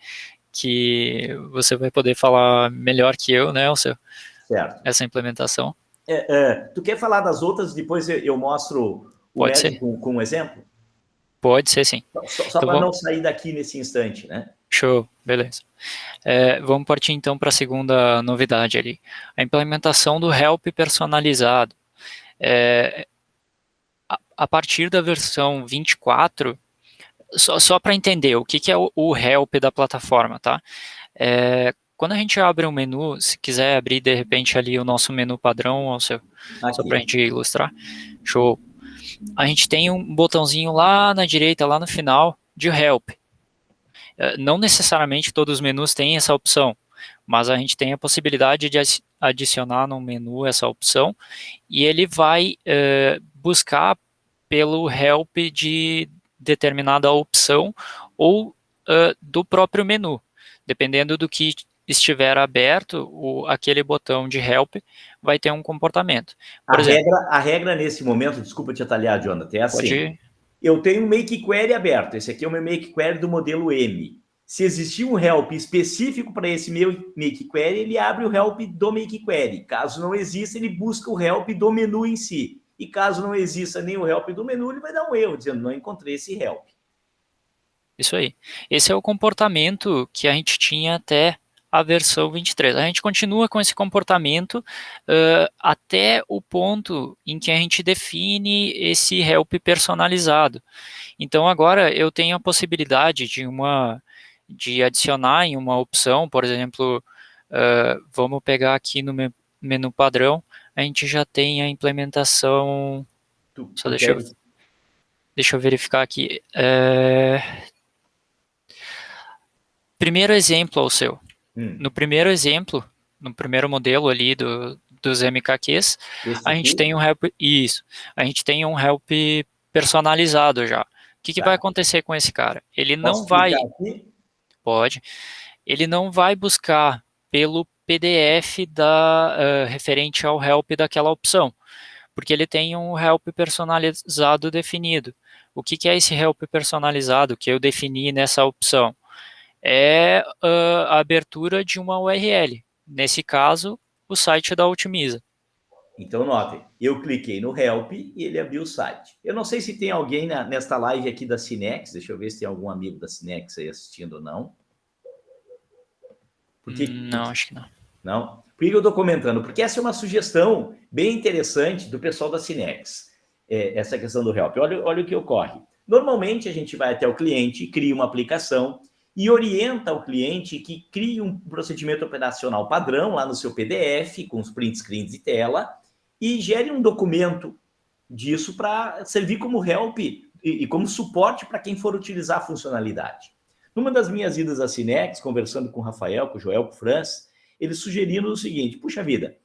você vai poder falar melhor que eu, né, Alceu? Certo. Essa implementação. Tu quer falar das outras, depois eu mostro o merge com um exemplo? Pode ser, sim. Só então, para não sair daqui nesse instante, né? Show, beleza. Vamos partir então para a segunda novidade ali. A implementação do help personalizado. A partir da versão 24, só para entender o que é o help da plataforma, tá? Quando a gente abre um menu, se quiser abrir de repente ali o nosso menu padrão, só para a gente ilustrar, show. A gente tem um botãozinho lá na direita, lá no final, de help. Não necessariamente todos os menus têm essa opção, mas a gente tem a possibilidade de adicionar no menu essa opção e ele vai buscar pelo help de determinada opção ou do próprio menu, dependendo do que estiver aberto, aquele botão de help vai ter um comportamento. Por exemplo, a regra nesse momento, desculpa te atalhar, Jonathan, é assim. Pode... Eu tenho um make query aberto, esse aqui é o meu make query do modelo M. Se existir um help específico para esse meu make query, ele abre o help do make query. Caso não exista, ele busca o help do menu em si. E caso não exista nem o help do menu, ele vai dar um erro, dizendo, não encontrei esse help. Isso aí. Esse é o comportamento que a gente tinha até a versão 23. A gente continua com esse comportamento até o ponto em que a gente define esse help personalizado. Então, agora eu tenho a possibilidade de adicionar em uma opção, por exemplo, vamos pegar aqui no menu padrão, a gente já tem a implementação... Deixa eu verificar aqui. Primeiro exemplo ao seu. No primeiro exemplo, no primeiro modelo ali dos MKQs, a gente tem um help... Isso. A gente tem um help personalizado já. O que vai acontecer com esse cara? Ele não vai... Pode. Ele não vai buscar pelo PDF referente ao help daquela opção, porque ele tem um help personalizado definido. O que é esse help personalizado que eu defini nessa opção? É a abertura de uma URL. Nesse caso, o site da Otimiza. Então, notem, eu cliquei no Help e ele abriu o site. Eu não sei se tem alguém nesta live aqui da Cinex, deixa eu ver se tem algum amigo da Cinex aí assistindo ou não. Não, acho que não. Não? Por que eu estou comentando? Porque essa é uma sugestão bem interessante do pessoal da Cinex, essa questão do Help. Olha o que ocorre. Normalmente, a gente vai até o cliente, cria uma aplicação e orienta o cliente que crie um procedimento operacional padrão lá no seu PDF, com os print screens de tela, e gere um documento disso para servir como help e como suporte para quem for utilizar a funcionalidade. Numa das minhas idas à Cinex, conversando com o Rafael, com o Joel, com o Franz, eles sugeriram o seguinte, puxa vida,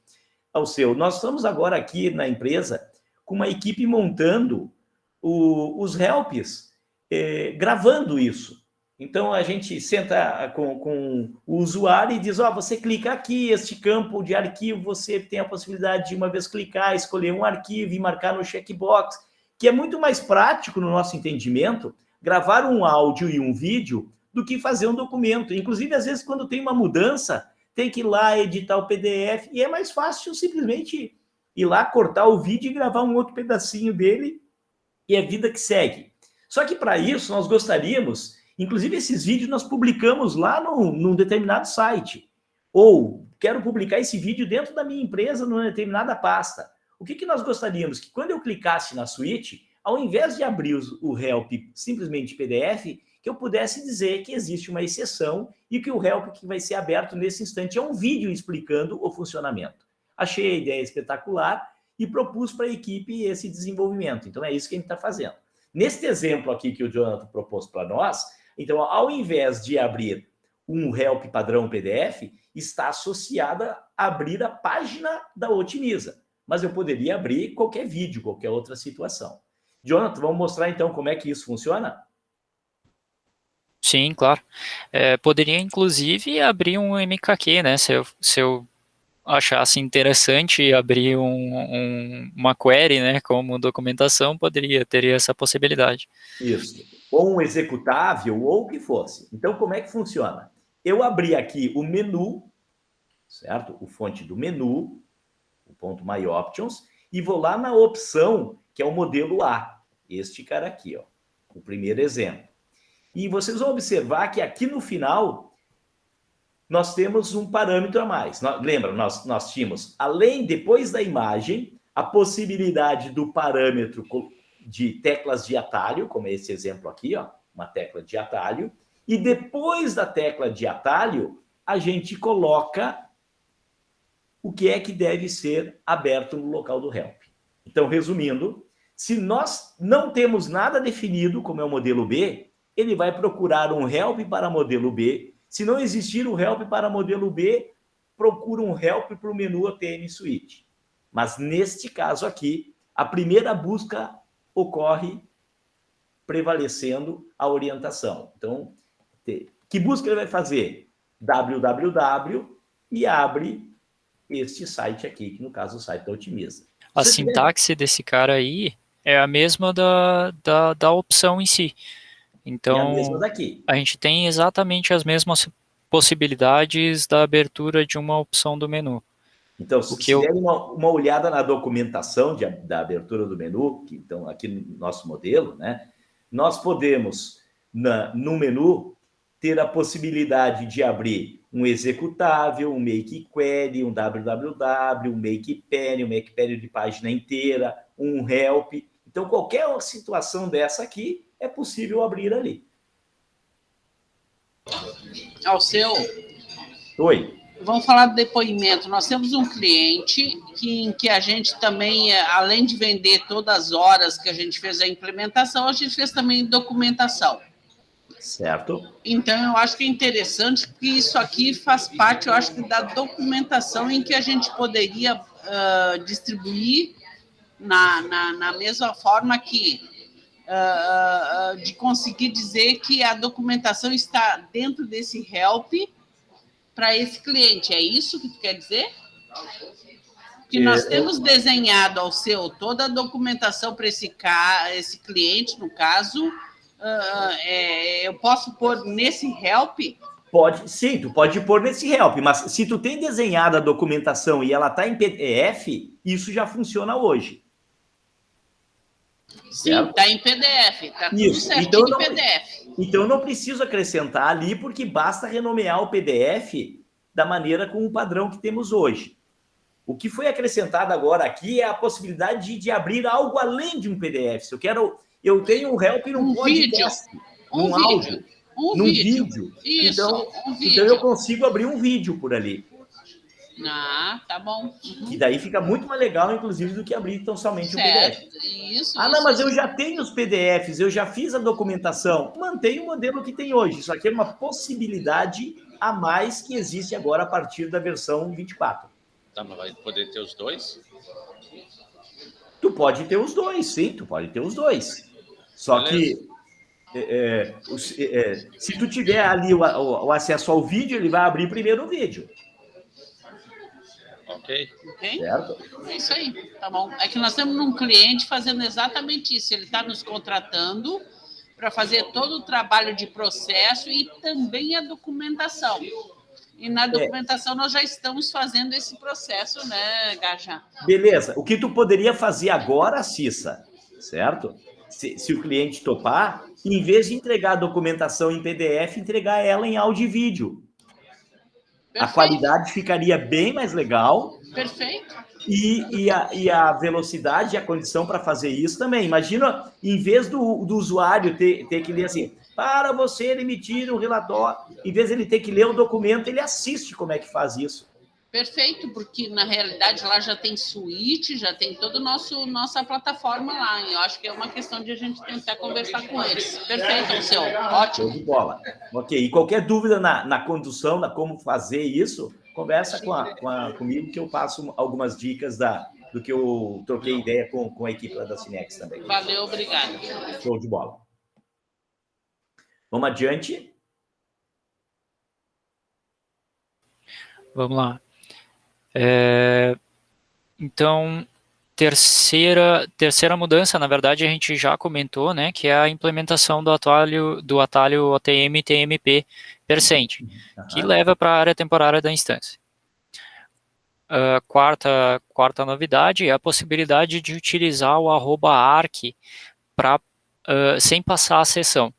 nós estamos agora aqui na empresa com uma equipe montando os helps, gravando isso. Então, a gente senta com o usuário e diz, você clica aqui, este campo de arquivo, você tem a possibilidade de uma vez clicar, escolher um arquivo e marcar no checkbox, que é muito mais prático, no nosso entendimento, gravar um áudio e um vídeo do que fazer um documento. Inclusive, às vezes, quando tem uma mudança, tem que ir lá editar o PDF, e é mais fácil simplesmente ir lá, cortar o vídeo e gravar um outro pedacinho dele e é vida que segue. Só que para isso nós gostaríamos, inclusive esses vídeos nós publicamos lá num determinado site, ou quero publicar esse vídeo dentro da minha empresa numa determinada pasta. O que nós gostaríamos? Que quando eu clicasse na suíte, ao invés de abrir o help simplesmente PDF, que eu pudesse dizer que existe uma exceção e que o help que vai ser aberto nesse instante é um vídeo explicando o funcionamento. Achei a ideia espetacular e propus para a equipe esse desenvolvimento. Então, é isso que a gente está fazendo. Neste exemplo aqui que o Jonathan propôs para nós, então, ao invés de abrir um help padrão PDF, está associada a abrir a página da Otimiza. Mas eu poderia abrir qualquer vídeo, qualquer outra situação. Jonathan, vamos mostrar então como é que isso funciona? Sim, claro. Poderia, inclusive, abrir um MKQ, né? Se eu achasse interessante abrir uma query, né, como documentação, teria essa possibilidade. Isso. Ou um executável, ou o que fosse. Então, como é que funciona? Eu abri aqui o menu, certo? O fonte do menu, o ponto My Options, e vou lá na opção, que é o modelo A. Este cara aqui, ó. O primeiro exemplo. E vocês vão observar que aqui no final nós temos um parâmetro a mais. Lembra, nós tínhamos, depois da imagem, a possibilidade do parâmetro de teclas de atalho, como é esse exemplo aqui, ó, uma tecla de atalho, e depois da tecla de atalho, a gente coloca o que é que deve ser aberto no local do help. Então, resumindo, se nós não temos nada definido, como é o modelo B, ele vai procurar um help para modelo B. Se não existir um help para modelo B, procura um help para o menu OTM Suite. Mas neste caso aqui, a primeira busca ocorre prevalecendo a orientação. Então, que busca ele vai fazer? www e abre este site aqui, que no caso é o site da Otimiza. A sintaxe desse cara aí é a mesma da opção em si. Então, é a mesma daqui. A gente tem exatamente as mesmas possibilidades da abertura de uma opção do menu. Então, se der uma olhada na documentação da abertura do menu, que, então, aqui no nosso modelo, né, nós podemos, no menu, ter a possibilidade de abrir um executável, um make query, um www, um make penny de página inteira, um help. Então, qualquer situação dessa aqui é possível abrir ali. Alceu. Oi. Vamos falar do depoimento. Nós temos um cliente em que a gente também, além de vender todas as horas que a gente fez a implementação, a gente fez também documentação. Certo. Então, eu acho que é interessante que isso aqui faz parte, eu acho que da documentação em que a gente poderia distribuir na mesma forma que de conseguir dizer que a documentação está dentro desse help para esse cliente. É isso que tu quer dizer? Que nós temos desenhado toda a documentação para esse cliente, no caso, eu posso pôr nesse help? Pode, sim, tu pode pôr nesse help, mas se tu tem desenhado a documentação e ela está em PDF, isso já funciona hoje. Sim, está em PDF, está tudo certinho então, em PDF. Então, eu não preciso acrescentar ali, porque basta renomear o PDF da maneira com o padrão que temos hoje. O que foi acrescentado agora aqui é a possibilidade de abrir algo além de um PDF. Se eu tenho um help num podcast, num áudio, num vídeo. Isso, então, eu consigo abrir um vídeo por ali. Ah, tá bom. E daí fica muito mais legal, inclusive, do que abrir tão somente um PDF. Mas eu já tenho os PDFs, eu já fiz a documentação. Mantém o modelo que tem hoje. Isso aqui é uma possibilidade a mais que existe agora a partir da versão 24. Tá, mas vai poder ter os dois? Tu pode ter os dois, sim, tu pode ter os dois. Só que se tu tiver ali o acesso ao vídeo, ele vai abrir primeiro o vídeo. Ok. Certo? É isso aí, tá bom. É que nós temos um cliente fazendo exatamente isso. Ele está nos contratando para fazer todo o trabalho de processo e também a documentação. E na documentação nós já estamos fazendo esse processo, né, Gaja? Beleza. O que tu poderia fazer agora, Cissa, certo? se o cliente topar, em vez de entregar a documentação em PDF, entregar ela em áudio e vídeo. Perfeito. A qualidade ficaria bem mais legal. Perfeito. E a velocidade e a condição para fazer isso também. Imagina, em vez do usuário ter que ler assim, para você emitir um relatório, em vez de ele ter que ler o documento, ele assiste como é que faz isso. Perfeito, porque na realidade lá já tem suíte, já tem toda nossa plataforma lá. E eu acho que é uma questão de a gente tentar conversar com eles. Perfeito, Alceu. Ótimo. Show de bola. Ok. E qualquer dúvida na condução, na como fazer isso, conversa comigo que eu passo algumas dicas do que eu troquei ideia com a equipe lá da Cinex também. Valeu, obrigado. Show de bola. Vamos adiante? Vamos lá. Então, terceira mudança, na verdade, a gente já comentou, né, que é a implementação do atalho OTM-TMP Percent, que leva para a área temporária da instância. Quarta novidade é a possibilidade de utilizar o @arc sem passar a sessão.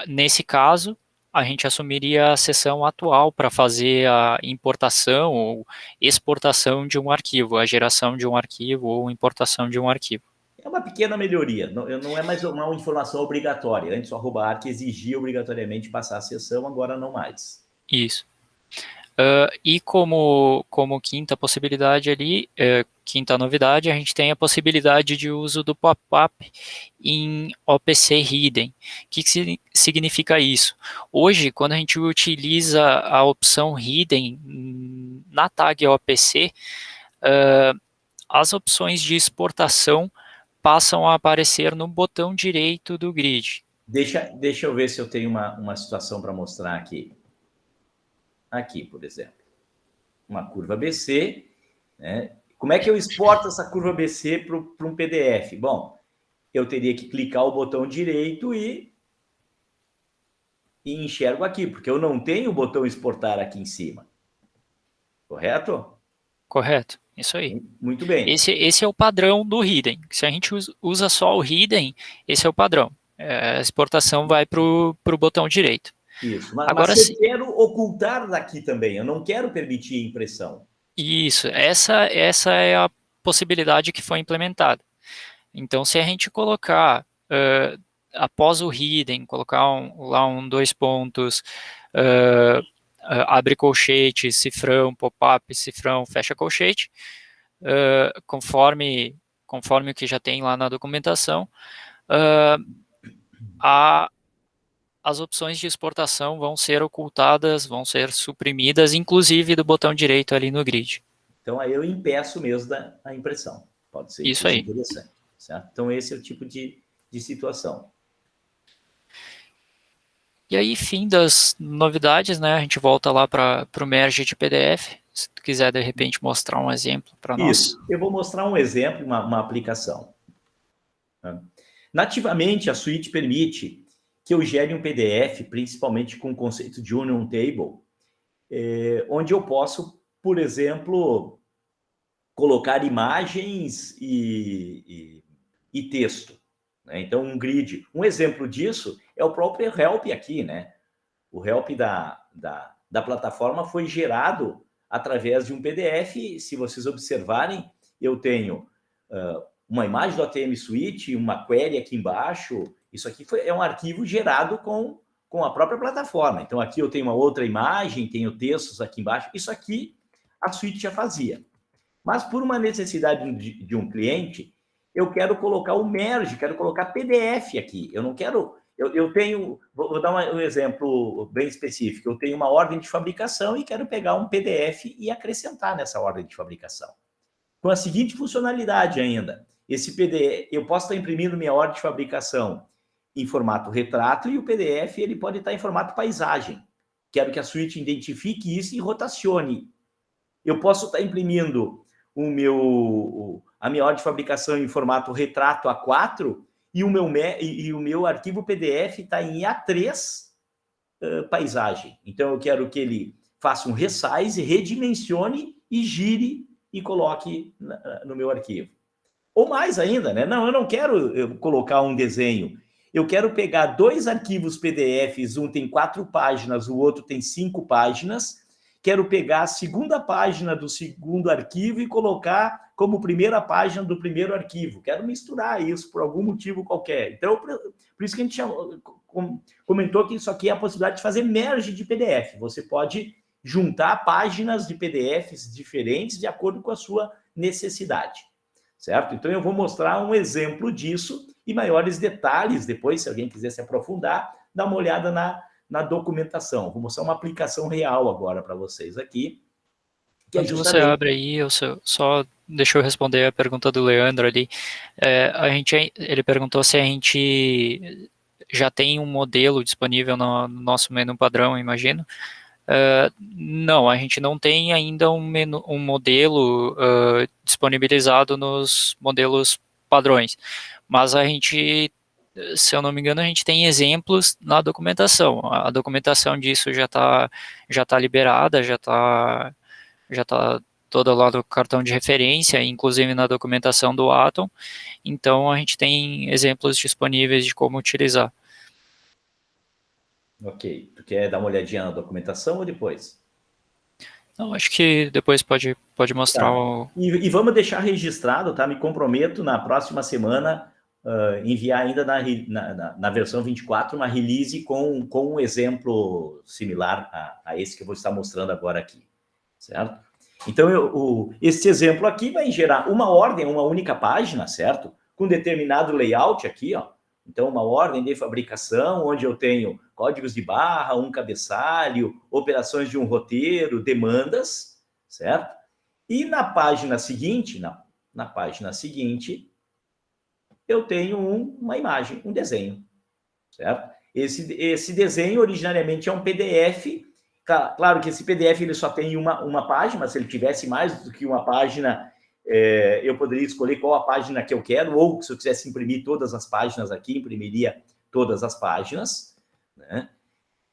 Nesse caso, a gente assumiria a sessão atual para fazer a importação ou exportação de um arquivo, a geração de um arquivo ou importação de um arquivo. É uma pequena melhoria, não é mais uma informação obrigatória. Antes o @arc exigia obrigatoriamente passar a sessão, agora não mais. Isso. E como quinta possibilidade ali, quinta novidade, a gente tem a possibilidade de uso do pop-up em OPC Hidden. O que significa isso? Hoje, quando a gente utiliza a opção Hidden na tag OPC, as opções de exportação passam a aparecer no botão direito do grid. Deixa eu ver se eu tenho uma situação para mostrar aqui. Aqui, por exemplo, uma curva BC, né? Como é que eu exporto essa curva BC para um PDF? Bom, eu teria que clicar o botão direito e enxergo aqui, porque eu não tenho o botão exportar aqui em cima. Correto? Correto, isso aí. Muito bem. Esse é o padrão do Hidden. Se a gente usa só o Hidden, esse é o padrão. A exportação vai para o botão direito. Isso, Agora, mas eu quero ocultar daqui também, eu não quero permitir impressão. Isso, essa é a possibilidade que foi implementada. Então, se a gente colocar, após o Hidden, colocar lá dois pontos, abre colchete, cifrão, pop-up, cifrão, fecha colchete, conforme o que já tem lá na documentação, as opções de exportação vão ser ocultadas, vão ser suprimidas, inclusive do botão direito ali no grid. Então, aí eu impeço mesmo a impressão. Pode ser isso aí. Interessante. Certo? Então, esse é o tipo de situação. E aí, fim das novidades, né? A gente volta lá para o merge de PDF. Se tu quiser, de repente, mostrar um exemplo para nós. Isso. Eu vou mostrar um exemplo, uma aplicação. Nativamente, a suite permite que eu gere um PDF, principalmente com o conceito de Union Table, onde eu posso, por exemplo, colocar imagens e texto. Né? Então, um grid. Um exemplo disso é o próprio help aqui, né? O help da plataforma foi gerado através de um PDF. Se vocês observarem, eu tenho uma imagem do ATM Suite, uma query aqui embaixo. Isso aqui é um arquivo gerado com a própria plataforma. Então, aqui eu tenho uma outra imagem, tenho textos aqui embaixo. Isso aqui a suite já fazia. Mas, por uma necessidade de um cliente, eu quero colocar o merge, quero colocar PDF aqui. Eu não quero... Eu tenho... Vou dar um exemplo bem específico. Eu tenho uma ordem de fabricação e quero pegar um PDF e acrescentar nessa ordem de fabricação. Com a seguinte funcionalidade ainda. Esse PDF... Eu posso estar imprimindo minha ordem de fabricação em formato retrato e o PDF ele pode estar em formato paisagem. Quero que a suite identifique isso e rotacione. Eu posso estar imprimindo a minha ordem de fabricação em formato retrato A4 e o meu arquivo PDF está em A3 paisagem. Então, eu quero que ele faça um resize, redimensione e gire e coloque no meu arquivo. Ou mais ainda, né? Não, eu não quero colocar um desenho. Eu quero pegar 2 arquivos PDFs, um tem 4 páginas, o outro tem 5 páginas. Quero pegar a segunda página do segundo arquivo e colocar como primeira página do primeiro arquivo. Quero misturar isso por algum motivo qualquer. Então, por isso que a gente comentou que isso aqui é a possibilidade de fazer merge de PDF. Você pode juntar páginas de PDFs diferentes de acordo com a sua necessidade, certo? Então, eu vou mostrar um exemplo disso e maiores detalhes depois, se alguém quiser se aprofundar, dá uma olhada na documentação. Vou mostrar uma aplicação real agora para vocês aqui. Que é justamente... Você abre aí, só deixa eu responder a pergunta do Leandro ali. Ele perguntou se a gente já tem um modelo disponível no nosso menu padrão, imagino. Não, a gente não tem ainda um modelo disponibilizado nos modelos padrões, mas a gente, se eu não me engano, a gente tem exemplos na documentação. A documentação disso já tá liberada, já tá toda lá do cartão de referência, inclusive na documentação do Atom. Então a gente tem exemplos disponíveis de como utilizar. Ok. Tu quer dar uma olhadinha na documentação ou depois? Não, acho que depois pode mostrar tá. o... E vamos deixar registrado, tá? Me comprometo na próxima semana enviar ainda na versão 24 uma release com um exemplo similar a esse que eu vou estar mostrando agora aqui, certo? Então, esse exemplo aqui vai gerar uma ordem, uma única página, certo? Com determinado layout aqui, ó. Então, uma ordem de fabricação, onde eu tenho códigos de barra, um cabeçalho, operações de um roteiro, demandas, certo? E na página seguinte, na página seguinte, eu tenho uma imagem, um desenho, certo? Esse desenho, originariamente, é um PDF. Claro que esse PDF ele só tem uma página, mas se ele tivesse mais do que uma página... eu poderia escolher qual a página que eu quero, ou se eu quisesse imprimir todas as páginas aqui, imprimiria todas as páginas, né?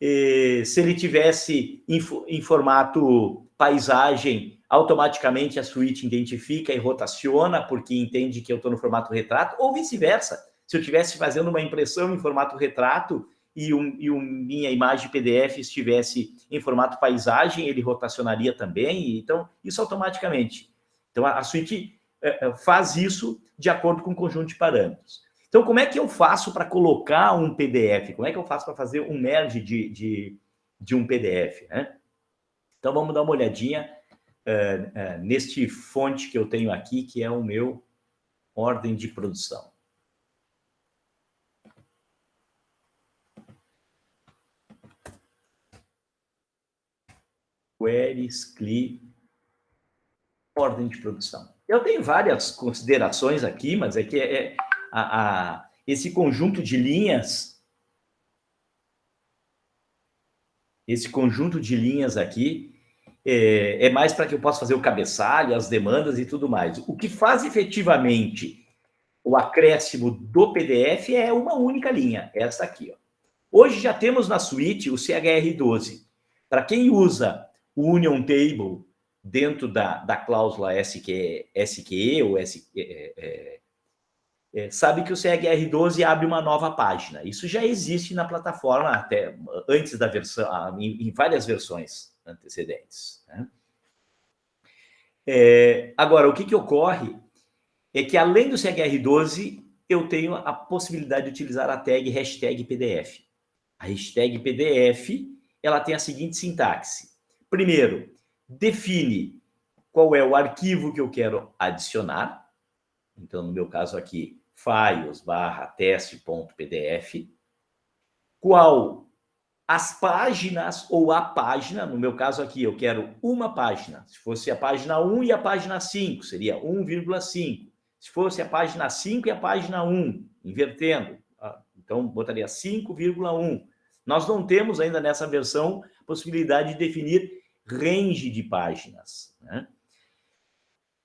Se ele tivesse em formato paisagem, automaticamente a suíte identifica e rotaciona, porque entende que eu estou no formato retrato, ou vice-versa. Se eu estivesse fazendo uma impressão em formato retrato e minha imagem PDF estivesse em formato paisagem, ele rotacionaria também, então, isso automaticamente. Então, a suíte faz isso de acordo com um conjunto de parâmetros. Então, como é que eu faço para colocar um PDF? Como é que eu faço para fazer um merge de um PDF, né? Então, vamos dar uma olhadinha neste fonte que eu tenho aqui, que é o meu ordem de produção. Queries, CLI, ordem de produção. Eu tenho várias considerações aqui, mas é que esse conjunto de linhas, aqui, é mais para que eu possa fazer o cabeçalho, as demandas e tudo mais. O que faz efetivamente o acréscimo do PDF é uma única linha, essa aqui, ó. Hoje já temos na suíte o CHR12. Para quem usa o Union Table dentro da cláusula SQE ou sabe que o CHR12 abre uma nova página. Isso já existe na plataforma até antes da versão, em várias versões antecedentes, né? Agora, o que ocorre é que, além do CHR12, eu tenho a possibilidade de utilizar a tag #PDF. A hashtag PDF, ela tem a seguinte sintaxe. Primeiro, define qual é o arquivo que eu quero adicionar. Então, no meu caso aqui, files/teste.pdf. Qual as páginas ou a página, no meu caso aqui, eu quero uma página. Se fosse a página 1 e a página 5, seria 1,5. Se fosse a página 5 e a página 1, invertendo, então botaria 5,1. Nós não temos ainda nessa versão possibilidade de definir range de páginas, né?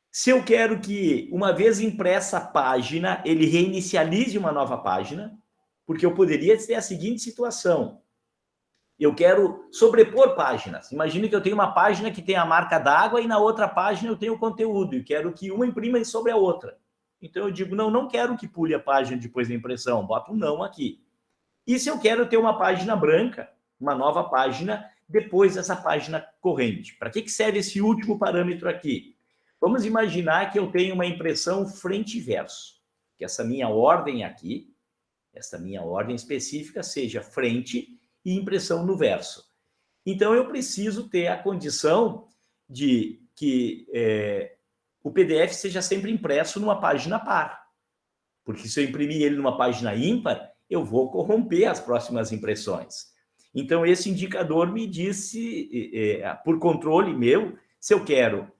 Se eu quero que, uma vez impressa a página, ele reinicialize uma nova página, porque eu poderia ter a seguinte situação. Eu quero sobrepor páginas. Imagine que eu tenho uma página que tem a marca d'água e na outra página eu tenho o conteúdo e quero que uma imprima sobre a outra. Então eu digo, não quero que pule a página depois da impressão, boto um não aqui. E se eu quero ter uma página branca, uma nova página, depois dessa página corrente? Para que serve esse último parâmetro aqui? Vamos imaginar que eu tenho uma impressão frente e verso, que essa minha ordem aqui, essa minha ordem específica, seja frente e impressão no verso. Então, eu preciso ter a condição de que o PDF seja sempre impresso numa página par. Porque se eu imprimir ele numa página ímpar, eu vou corromper as próximas impressões. Então, esse indicador me disse, por controle meu, se eu quero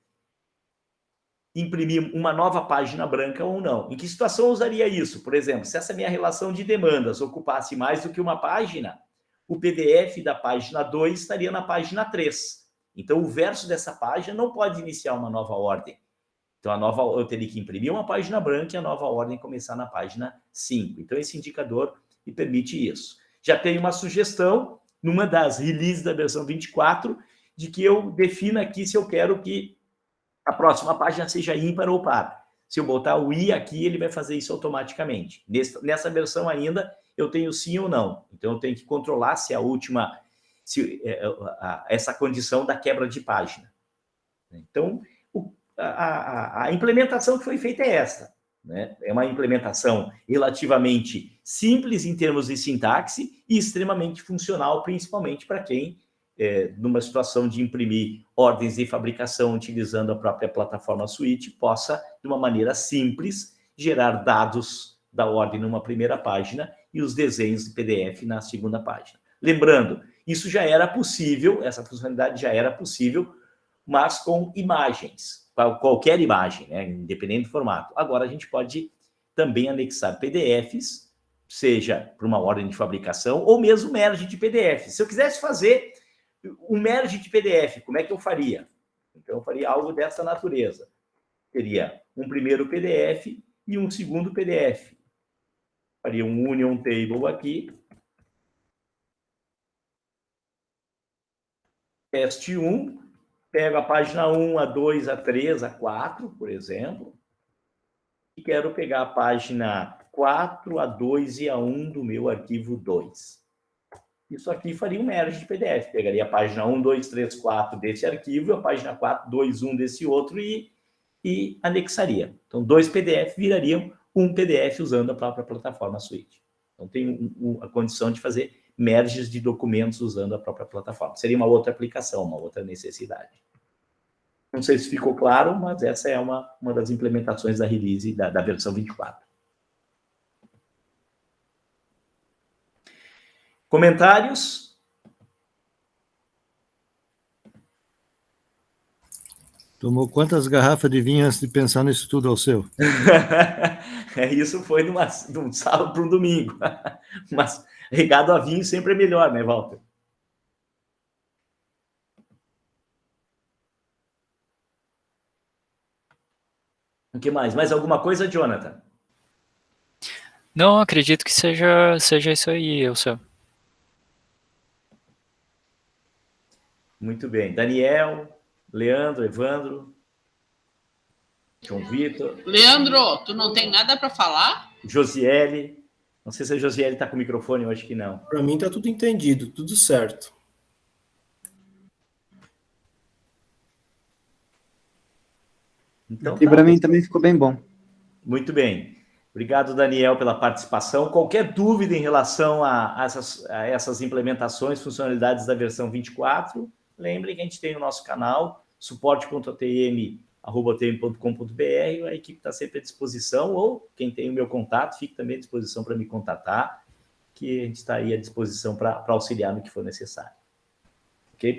imprimir uma nova página branca ou não. Em que situação eu usaria isso? Por exemplo, se essa minha relação de demandas ocupasse mais do que uma página, o PDF da página 2 estaria na página 3. Então, o verso dessa página não pode iniciar uma nova ordem. Então, eu teria que imprimir uma página branca e a nova ordem começar na página 5. Então, esse indicador me permite isso. Já tem uma sugestão, numa das releases da versão 24, de que eu defina aqui se eu quero que a próxima página seja ímpar ou par. Se eu botar o i aqui, ele vai fazer isso automaticamente. Nessa versão ainda, eu tenho sim ou não. Então, eu tenho que controlar se essa condição da quebra de página. Então, a implementação que foi feita é esta. Né? É uma implementação relativamente simples em termos de sintaxe e extremamente funcional, principalmente para quem, numa situação de imprimir ordens de fabricação utilizando a própria plataforma Suite, possa, de uma maneira simples, gerar dados da ordem numa primeira página e os desenhos de PDF na segunda página. Lembrando, isso já era possível, essa funcionalidade já era possível, mas com imagens, qualquer imagem, né, independente do formato. Agora a gente pode também anexar PDFs, seja para uma ordem de fabricação ou mesmo merge de PDF. Se eu quisesse fazer um merge de PDF, como é que eu faria? Então, eu faria algo dessa natureza. Teria um primeiro PDF e um segundo PDF. Faria um Union Table aqui. Teste 1. Pego a página 1, a 2, a 3, a 4, por exemplo. E quero pegar a página 4, a 2 e a 1 do meu arquivo 2. Isso aqui faria um merge de PDF. Pegaria a página 1, 2, 3, 4 desse arquivo e a página 4, 2, 1 desse outro e anexaria. Então, 2 PDF virariam um PDF usando a própria plataforma Suite. Então, tem a condição de fazer merges de documentos usando a própria plataforma. Seria uma outra aplicação, uma outra necessidade. Não sei se ficou claro, mas essa é uma das implementações da release da versão 24. Comentários? Tomou quantas garrafas de vinho antes de pensar nisso tudo, ao seu? Isso foi de um sábado para um domingo. Mas regado a vinho sempre é melhor, né, Walter? O que mais? Mais alguma coisa, Jonathan? Não, acredito que seja isso aí, Elcio. Muito bem. Daniel, Leandro, Evandro, João Vitor. Leandro, tu não tem nada para falar? Josiele. Não sei se a Josiele está com o microfone, eu acho que não. Para mim está tudo entendido, tudo certo. Então, e para mim também ficou bem bom. Muito bem. Obrigado, Daniel, pela participação. Qualquer dúvida em relação a essas implementações, funcionalidades da versão 24, lembrem que a gente tem o nosso canal, suporte.atm@atm.com.br, a equipe está sempre à disposição, ou quem tem o meu contato, fique também à disposição para me contatar, que a gente está aí à disposição para auxiliar no que for necessário. Ok?